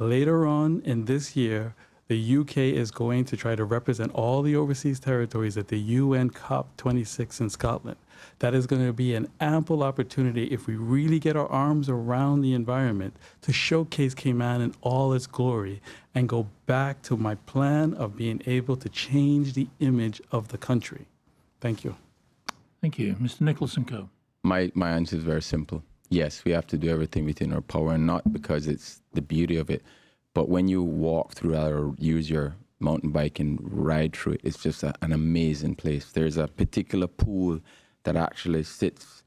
Later on in this year, the UK is going to try to represent all the overseas territories at the UN COP26 in Scotland. That is going to be an ample opportunity, if we really get our arms around the environment, to showcase Cayman in all its glory and go back to my plan of being able to change the image of the country. Thank you. Thank you. Mr. Nicholson-Coe. My answer is very simple. Yes, we have to do everything within our power, and not because it's the beauty of it, but when you walk through or use your mountain bike and ride through it, it's just an amazing place. There's a particular pool that actually sits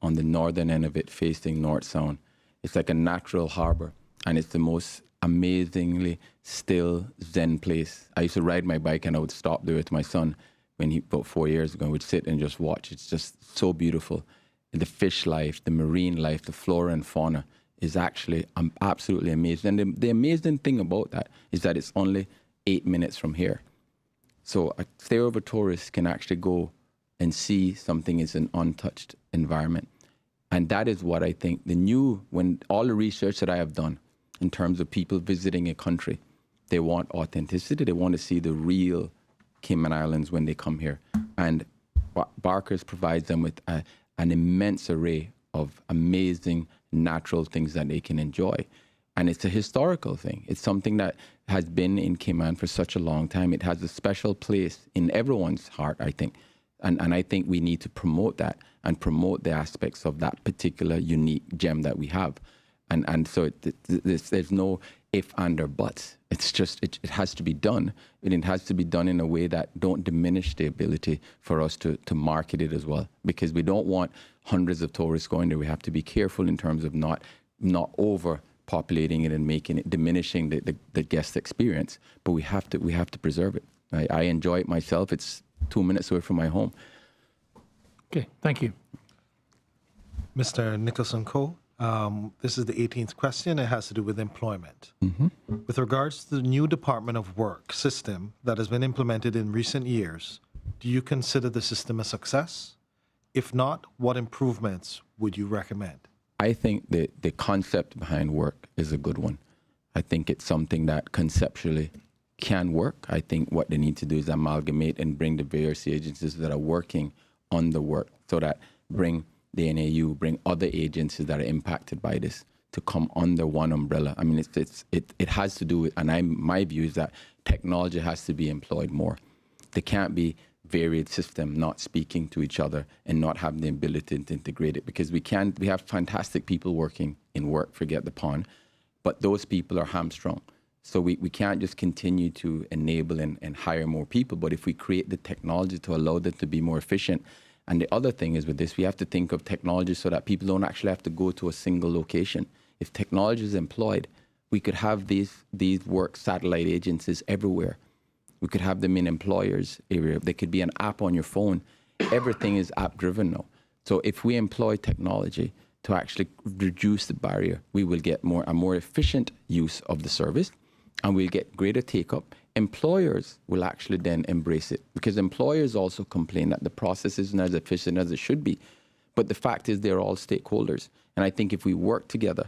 on the northern end of it, facing North Sound. It's like a natural harbor, and it's the most amazingly still zen place. I used to ride my bike, and I would stop there with my son about 4 years ago, and we'd sit and just watch. It's just so beautiful. The fish life, the marine life, the flora and fauna is actually absolutely amazing. And the amazing thing about that is that it's only 8 minutes from here. So a stay-over tourist can actually go and see something is an untouched environment. And that is what I think when all the research that I have done in terms of people visiting a country, they want authenticity. They want to see the real Cayman Islands when they come here. And Barker's provides them with an immense array of amazing natural things that they can enjoy. And it's a historical thing. It's something that has been in Cayman for such a long time. It has a special place in everyone's heart, I think. And I think we need to promote that and promote the aspects of that particular unique gem that we have. And so there's no if, and, or buts. It's just, it has to be done. And it has to be done in a way that don't diminish the ability for us to market it as well. Because we don't want hundreds of tourists going there. We have to be careful in terms of not overpopulating it and making it, diminishing the guest experience. But we have to preserve it. I enjoy it myself. It's 2 minutes away from my home. Okay, thank you. Mr. Nicholson-Coe, this is the 18th question. It has to do with employment. Mm-hmm. With regards to the new Department of Work system that has been implemented in recent years, do you consider the system a success? If not, what improvements would you recommend? I think the concept behind work is a good one. I think it's something that conceptually can work. I think what they need to do is amalgamate and bring the various agencies that are working on the work, so that bring the NAU, bring other agencies that are impacted by this to come under one umbrella. I mean, it has to do with, and my view is that technology has to be employed more. There can't be varied system not speaking to each other and not having the ability to integrate it, because we have fantastic people working in work, forget the pond, but those people are hamstrung. So we can't just continue to enable and hire more people, but if we create the technology to allow them to be more efficient. And the other thing is with this, we have to think of technology so that people don't actually have to go to a single location. If technology is employed, we could have these work satellite agencies everywhere. We could have them in employers' area. There could be an app on your phone. Everything is app-driven now. So if we employ technology to actually reduce the barrier. We will get a more efficient use of the service, and we'll get greater take-up. Employers will actually then embrace it, because employers also complain that the process isn't as efficient as it should be. But the fact is they're all stakeholders. And I think if we work together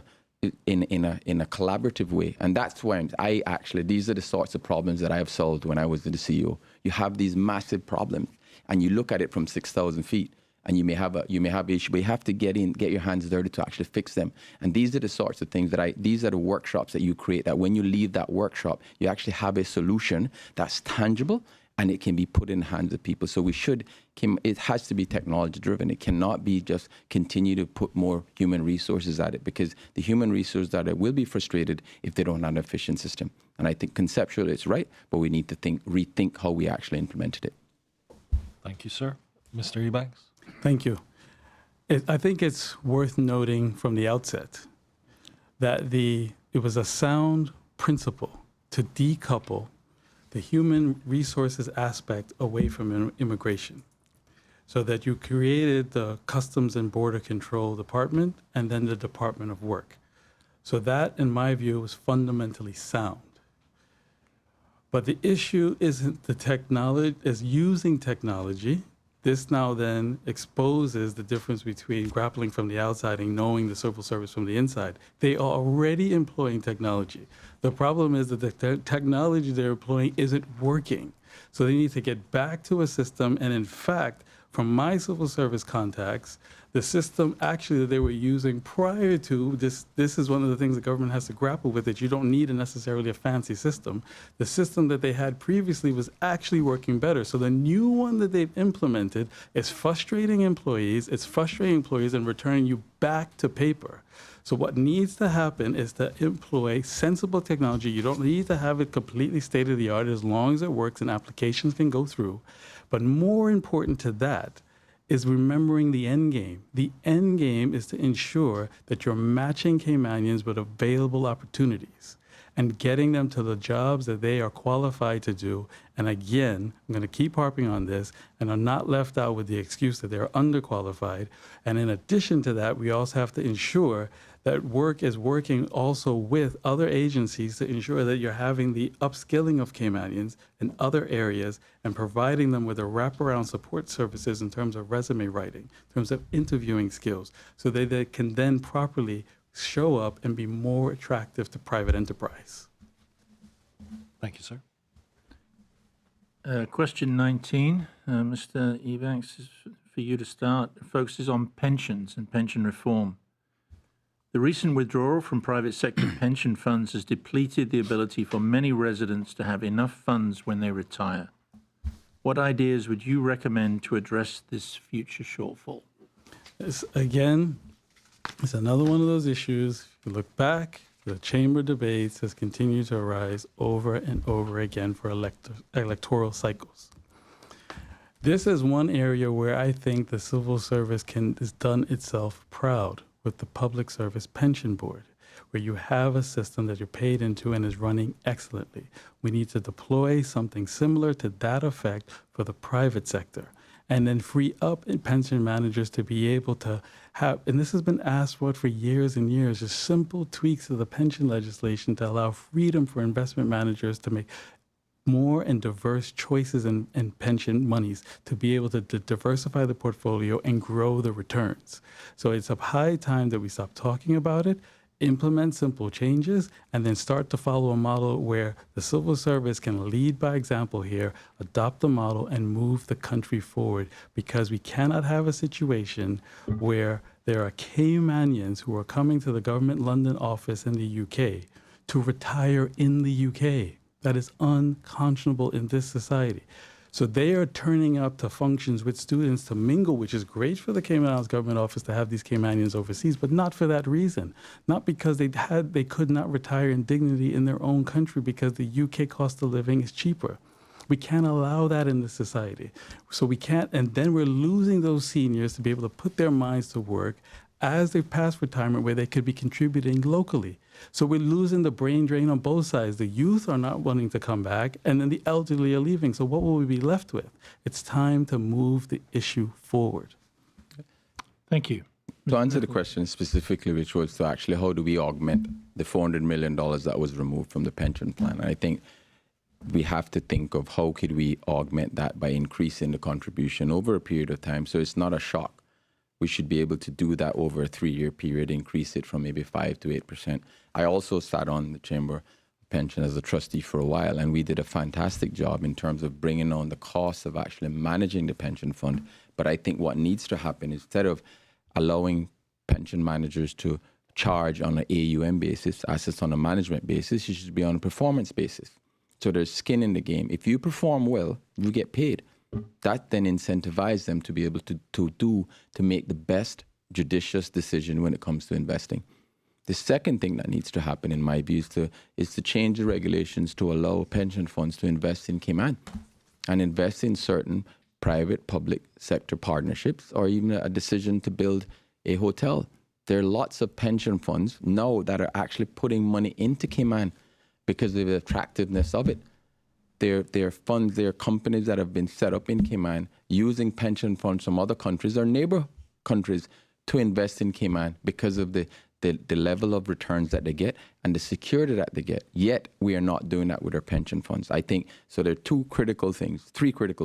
in a collaborative way, and that's why these are the sorts of problems that I have solved when I was the CEO. You have these massive problems, and you look at it from 6,000 feet, and you may have issue, but you have to get your hands dirty to actually fix them. And these are the sorts of things these are the workshops that you create, that when you leave that workshop, you actually have a solution that's tangible and it can be put in the hands of people. So it has to be technology driven. It cannot be just continue to put more human resources at it, because the human resources at it will be frustrated if they don't have an efficient system. And I think conceptually it's right, but we need to rethink how we actually implemented it. Thank you, sir. Mr. Ebanks? Thank you. I think it's worth noting from the outset that it was a sound principle to decouple the human resources aspect away from immigration, so that you created the Customs and Border Control Department and then the Department of Work. So that, in my view, was fundamentally sound. But the issue isn't the technology, is using technology. This now then exposes the difference between grappling from the outside and knowing the civil service from the inside. They are already employing technology. The problem is that the technology they're employing isn't working. So they need to get back to a system. And in fact, from my civil service contacts, the system actually that they were using prior to this is one of the things the government has to grapple with, that you don't need necessarily a fancy system. The system that they had previously was actually working better. So the new one that they've implemented is frustrating employees. It's frustrating employees and returning you back to paper. So what needs to happen is to employ sensible technology. You don't need to have it completely state of the art, as long as it works and applications can go through. But more important to that is remembering the end game. The end game is to ensure that you're matching Caymanians with available opportunities and getting them to the jobs that they are qualified to do. And again, I'm going to keep harping on this, and I'm not left out with the excuse that they're underqualified. And in addition to that, we also have to ensure that work is working also with other agencies to ensure that you're having the upskilling of Caymanians in other areas and providing them with the wraparound support services in terms of resume writing, in terms of interviewing skills, so that they can then properly show up and be more attractive to private enterprise. Thank you, sir. Question 19, Mr. Ebanks, is for you to start. It focuses on pensions and pension reform. The recent withdrawal from private sector pension funds has depleted the ability for many residents to have enough funds when they retire. What ideas would you recommend to address this future shortfall? Again, it's another one of those issues. If you look back, the chamber debates has continued to arise over and over again for electoral cycles. This is one area where I think the civil service has done itself proud with the Public Service Pension Board, where you have a system that you're paid into and is running excellently. We need to deploy something similar to that effect for the private sector, and then free up pension managers to be able to have, and this has been asked for years and years, just simple tweaks of the pension legislation to allow freedom for investment managers to make more and diverse choices in pension monies, to be able to diversify the portfolio and grow the returns. So it's a high time that we stop talking about it, implement simple changes, and then start to follow a model where the civil service can lead by example here, adopt the model, and move the country forward, because we cannot have a situation where there are Caymanians who are coming to the Government London office in the UK to retire in the UK. That is unconscionable in this society. So they are turning up to functions with students to mingle, which is great for the Cayman Islands Government Office to have these Caymanians overseas, but not for that reason. Not because they could not retire in dignity in their own country because the UK cost of living is cheaper. We can't allow that in this society. So we can't, and then we're losing those seniors to be able to put their minds to work as they pass retirement, where they could be contributing locally. So we're losing the brain drain on both sides. The youth are not wanting to come back, and then the elderly are leaving. So what will we be left with? It's time to move the issue forward. Thank you. To answer the question specifically, which was to actually how do we augment the $400 million that was removed from the pension plan? I think we have to think of how could we augment that by increasing the contribution over a period of time so it's not a shock. We should be able to do that over a 3-year period, increase it from maybe 5 to 8%. I also sat on the Chamber Pension as a trustee for a while, and we did a fantastic job in terms of bringing on the cost of actually managing the pension fund. But I think what needs to happen, instead of allowing pension managers to charge on an AUM basis, assets on a management basis, you should be on a performance basis. So there's skin in the game. If you perform well, you get paid. That then incentivizes them to be able to make the best judicious decision when it comes to investing. The second thing that needs to happen, in my view, is to change the regulations to allow pension funds to invest in Cayman and invest in certain private-public sector partnerships, or even a decision to build a hotel. There are lots of pension funds now that are actually putting money into Cayman because of the attractiveness of it. They're funds, they're companies that have been set up in Cayman using pension funds from other countries or neighbor countries to invest in Cayman because of the level of returns that they get and the security that they get. Yet we are not doing that with our pension funds. I think, so there are three critical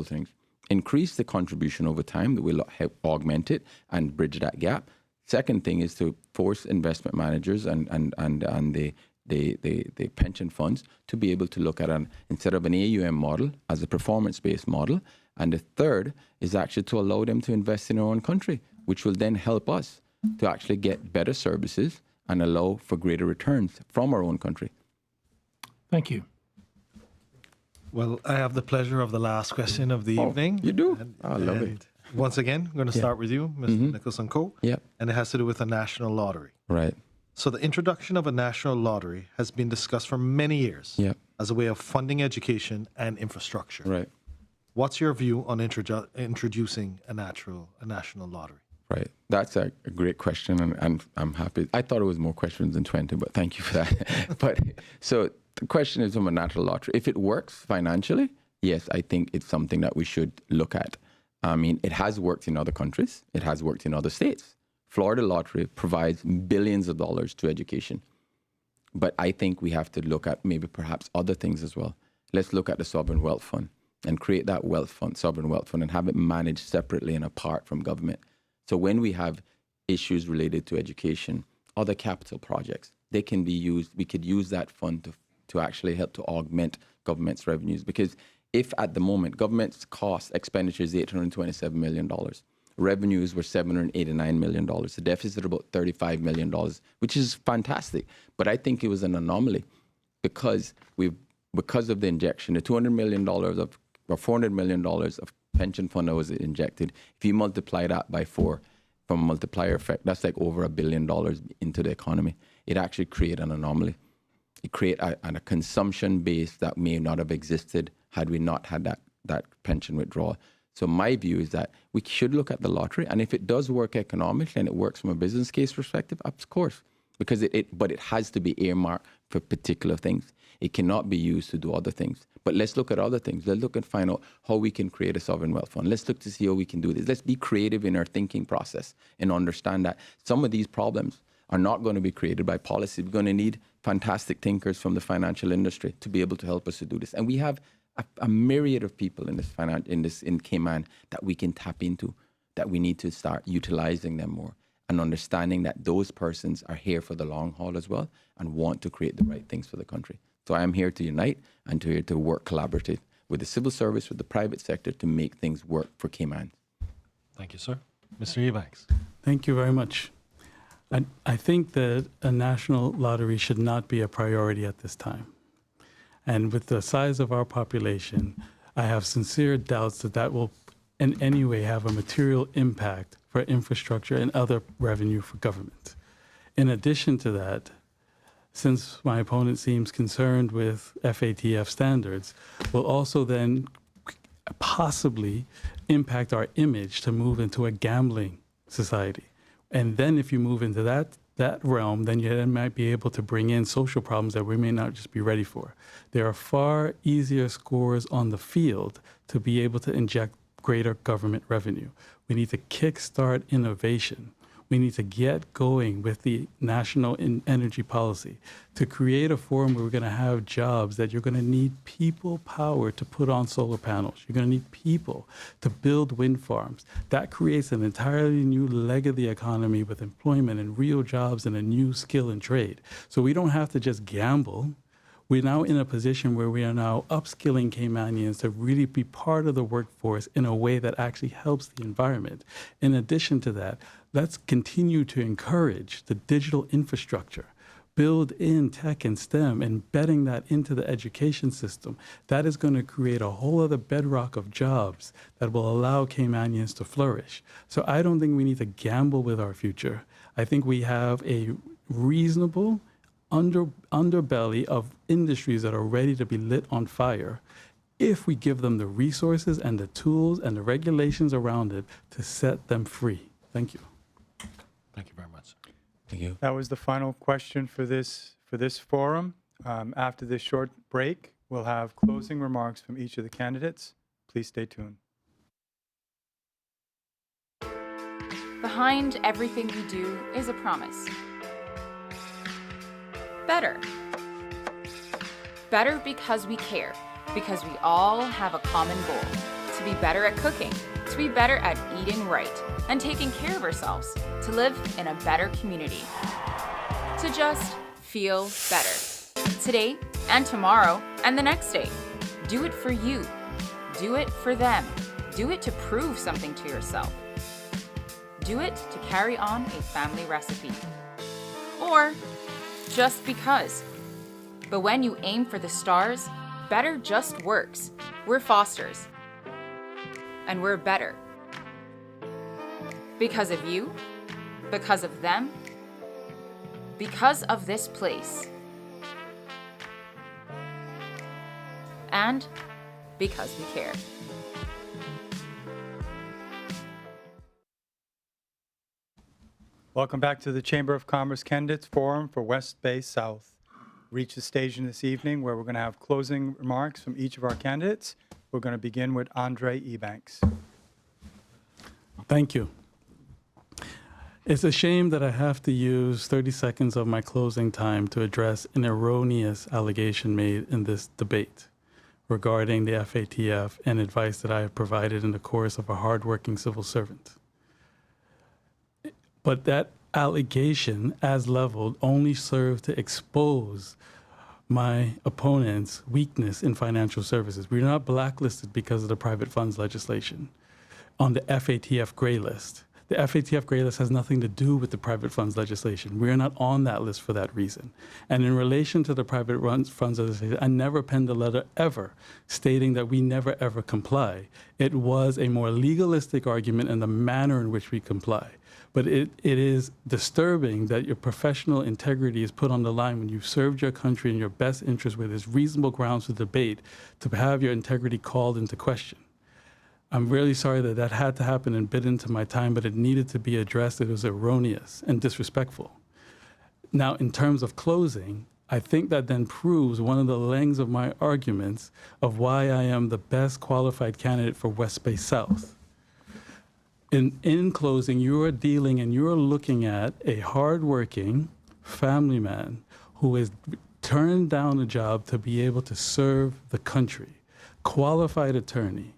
things. Increase the contribution over time that will help augment it and bridge that gap. Second thing is to force investment managers and the pension funds to be able to look at instead of an AUM model as a performance-based model. And the third is actually to allow them to invest in our own country, which will then help us to actually get better services and allow for greater returns from our own country. Thank you. Well, I have the pleasure of the last question of the evening. You do? I love it. Once again, I'm going to start with you, Mr. Nicholson Co. Yeah. And it has to do with a national lottery. Right. So the introduction of a national lottery has been discussed for many years as a way of funding education and infrastructure. Right. What's your view on introducing a national lottery? Right. That's a great question, and I'm happy. I thought it was more questions than 20, but thank you for that. But so the question is from a national lottery. If it works financially, yes, I think it's something that we should look at. I mean, it has worked in other countries. It has worked in other states. Florida Lottery provides billions of dollars to education. But I think we have to look at maybe perhaps other things as well. Let's look at the Sovereign Wealth Fund and create that wealth fund, Sovereign Wealth Fund, and have it managed separately and apart from government. So when we have issues related to education, other capital projects, they can be used. We could use that fund to actually help to augment government's revenues. Because if at the moment government's expenditure is $827 million, revenues were $789 million, the deficit is about $35 million, which is fantastic. But I think it was an anomaly because of the injection, the $200 million or $400 million of pension fund that was injected, if you multiply that by 4 from a multiplier effect, that's like over $1 billion into the economy. It actually created an anomaly. It created a consumption base that may not have existed had we not had that pension withdrawal. So my view is that we should look at the lottery, and if it does work economically and it works from a business case perspective, of course, because but it has to be earmarked for particular things. It cannot be used to do other things. But let's look at other things. Let's look and find out how we can create a sovereign wealth fund. Let's look to see how we can do this. Let's be creative in our thinking process and understand that some of these problems are not going to be created by policy. We're going to need fantastic thinkers from the financial industry to be able to help us to do this. And we have a myriad of people in Cayman that we can tap into, that we need to start utilizing them more and understanding that those persons are here for the long haul as well and want to create the right things for the country. So I am here to unite and to work collaboratively with the civil service, with the private sector to make things work for Cayman. Thank you, sir. Mr. Ebanks. Thank you very much. I think that a national lottery should not be a priority at this time. And with the size of our population, I have sincere doubts that will in any way have a material impact for infrastructure and other revenue for government. In addition to that, since my opponent seems concerned with FATF standards, will also then possibly impact our image to move into a gambling society. And then if you move into that realm, then you might be able to bring in social problems that we may not just be ready for. There are far easier scores on the field to be able to inject greater government revenue. We need to kickstart innovation. We need to get going with the national energy policy to create a forum where we're going to have jobs that you're going to need people power to put on solar panels. You're going to need people to build wind farms. That creates an entirely new leg of the economy with employment and real jobs and a new skill and trade. So we don't have to just gamble. We're now in a position where we are now upskilling Caymanians to really be part of the workforce in a way that actually helps the environment. In addition to that, let's continue to encourage the digital infrastructure, build in tech and STEM, embedding that into the education system. That is going to create a whole other bedrock of jobs that will allow Caymanians to flourish. So I don't think we need to gamble with our future. I think we have a reasonable underbelly of industries that are ready to be lit on fire if we give them the resources and the tools and the regulations around it to set them free. Thank you. Thank you very much. Thank you. That was the final question for this forum. After this short break, we'll have closing remarks from each of the candidates. Please stay tuned. Behind everything we do is a promise. Better. Better because we care, because we all have a common goal, to be better at cooking, to be better at eating right, and taking care of ourselves, to live in a better community, to just feel better. Today and tomorrow and the next day. Do it for you. Do it for them. Do it to prove something to yourself. Do it to carry on a family recipe. Or just because. But when you aim for the stars, better just works. We're Fosters. And we're better. Because of you, because of them, because of this place. And because we care. Welcome back to the Chamber of Commerce Candidates Forum for West Bay South. Reach the station this evening where we're going to have closing remarks from each of our candidates. We're going to begin with Andre Ebanks. Thank you. It's a shame that I have to use 30 seconds of my closing time to address an erroneous allegation made in this debate regarding the FATF and advice that I have provided in the course of a hardworking civil servant. But that allegation, as leveled, only served to expose my opponent's weakness in financial services. We're not blacklisted because of the private funds legislation on the FATF gray list. The FATF gray list has nothing to do with the private funds legislation. We're not on that list for that reason. And in relation to the private funds legislation, I never penned a letter ever stating that we never ever comply. It was a more legalistic argument in the manner in which we comply. But it is disturbing that your professional integrity is put on the line when you've served your country in your best interest where there's reasonable grounds for debate to have your integrity called into question. I'm really sorry that that had to happen and bit into my time, but it needed to be addressed. It was erroneous and disrespectful. Now, in terms of closing, I think that then proves one of the legs of my arguments of why I am the best qualified candidate for West Bay South. In closing, you are dealing and you are looking at a hardworking family man who has turned down a job to be able to serve the country, qualified attorney,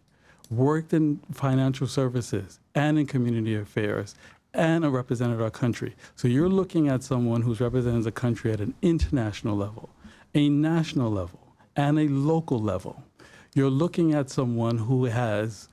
worked in financial services and in community affairs, and represented our country. So you're looking at someone who's represented the country at an international level, a national level, and a local level. You're looking at someone who has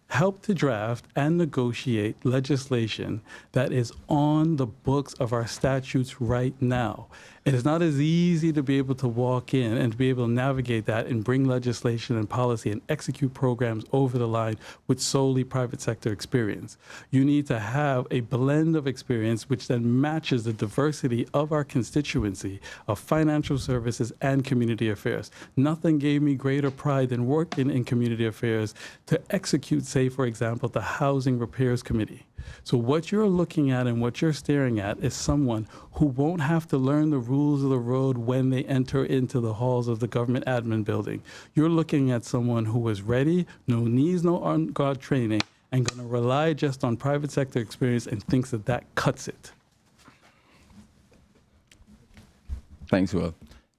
helped to draft and negotiate legislation that is on the books of our statutes right now. It is not as easy to be able to walk in and to be able to navigate that and bring legislation and policy and execute programs over the line with solely private sector experience. You need to have a blend of experience which then matches the diversity of our constituency of financial services and community affairs. Nothing gave me greater pride than working in community affairs to execute, say, for example, the Housing Repairs Committee. So what you're looking at and what you're staring at is someone who won't have to learn the rules of the road when they enter into the halls of the government admin building. You're looking at someone who is ready, no knees, no on-guard training, and going to rely just on private sector experience and thinks that that cuts it. Thanks, Will.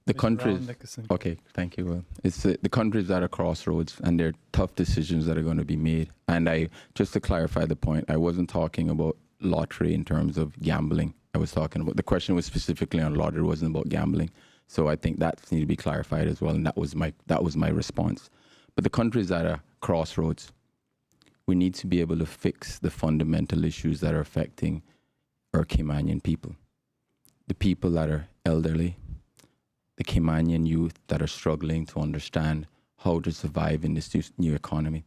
The Mr. countries. Alan Nicholson. Okay, thank you, Will. It's the countries at a crossroads, and there are tough decisions that are going to be made. And just to clarify the point, I wasn't talking about lottery in terms of gambling. I was talking about, the question was specifically on lottery, it wasn't about gambling. So I think that needs to be clarified as well, and that was my response. But the countries at a crossroads, we need to be able to fix the fundamental issues that are affecting our Caymanian people. The people that are elderly, the Caymanian youth that are struggling to understand how to survive in this new economy.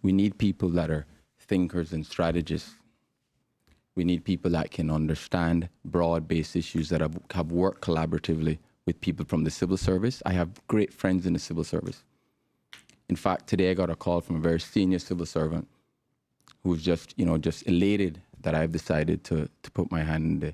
We need people that are thinkers and strategists. We need people that can understand broad-based issues, that have worked collaboratively with people from the civil service. I have great friends in the civil service. In fact, today I got a call from a very senior civil servant who was just elated that I've decided to put my hand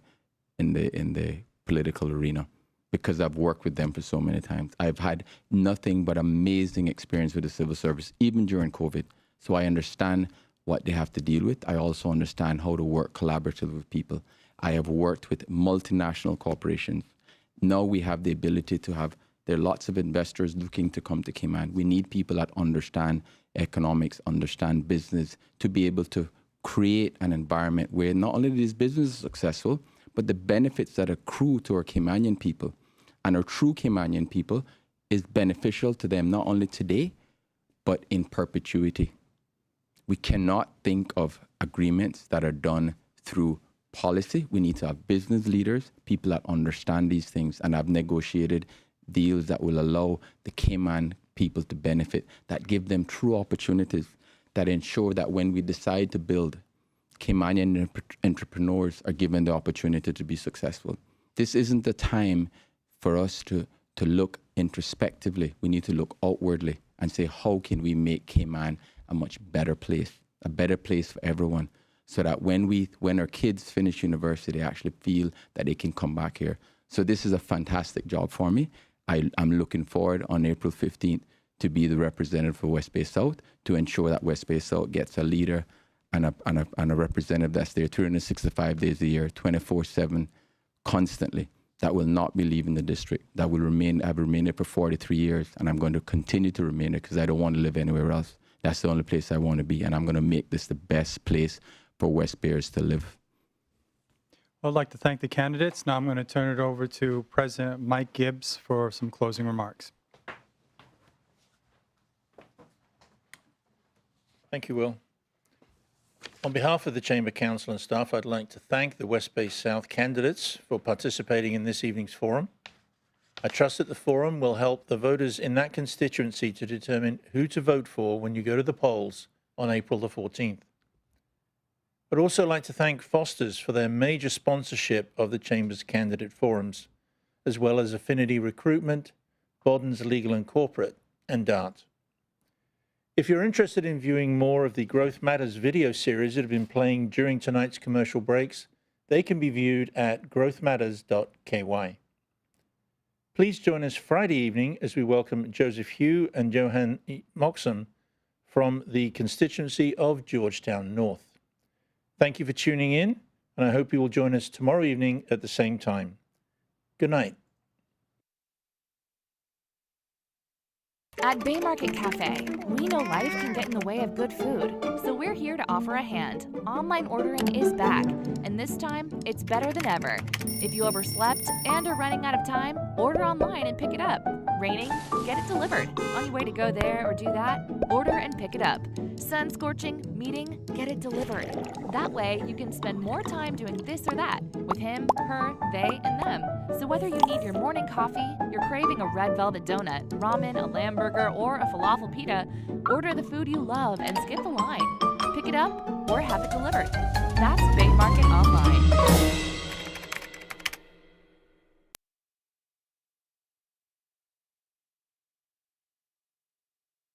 in the political arena, because I've worked with them for so many times. I've had nothing but amazing experience with the civil service, even during COVID. So I understand what they have to deal with. I also understand how to work collaboratively with people. I have worked with multinational corporations. Now we have the ability there are lots of investors looking to come to Cayman. We need people that understand economics, understand business, to be able to create an environment where not only is business successful, but the benefits that accrue to our Caymanian people and our true Caymanian people is beneficial to them not only today, but in perpetuity. We cannot think of agreements that are done through policy. We need to have business leaders, people that understand these things and have negotiated deals that will allow the Cayman people to benefit, that give them true opportunities, that ensure that when we decide to build, Caymanian entrepreneurs are given the opportunity to be successful. This isn't the time for us to look introspectively. We need to look outwardly and say, how can we make Cayman a much better place for everyone, so that when our kids finish university, they actually feel that they can come back here. So this is a fantastic job for me. I'm looking forward on April 15th to be the representative for West Bay South, to ensure that West Bay South gets a leader and a representative that's there 365 days a year, 24/7, constantly, that will not be leaving the district, that will remain. I've remained there for 43 years, and I'm going to continue to remain there because I don't want to live anywhere else. That's the only place I want to be, and I'm going to make this the best place for West Bayers to live. I'd like to thank the candidates. Now I'm going to turn it over to President Mike Gibbs for some closing remarks. Thank you, Will. On behalf of the Chamber Council and staff, I'd like to thank the West Bay South candidates for participating in this evening's forum. I trust that the forum will help the voters in that constituency to determine who to vote for when you go to the polls on April the 14th. I'd also like to thank Foster's for their major sponsorship of the Chamber's candidate forums, as well as Affinity Recruitment, Bodden's Legal and Corporate, and DART. If you're interested in viewing more of the Growth Matters video series that have been playing during tonight's commercial breaks, they can be viewed at growthmatters.ky. Please join us Friday evening as we welcome Joseph Hugh and Johan Moxham from the constituency of Georgetown North. Thank you for tuning in, and I hope you will join us tomorrow evening at the same time. Good night. At Baymarket Cafe, we know life can get in the way of good food, so we're here to offer a hand. Online ordering is back, and this time, it's better than ever. If you overslept and are running out of time, order online and pick it up. Raining? Get it delivered. On your way to go there or do that, order and pick it up. Sun scorching? Meeting? Get it delivered. That way, you can spend more time doing this or that with him, her, they, and them. So whether you need your morning coffee, you're craving a red velvet donut, ramen, a lamb burger, or a falafel pita, order the food you love and skip the line. Pick it up or have it delivered. That's Baymarket.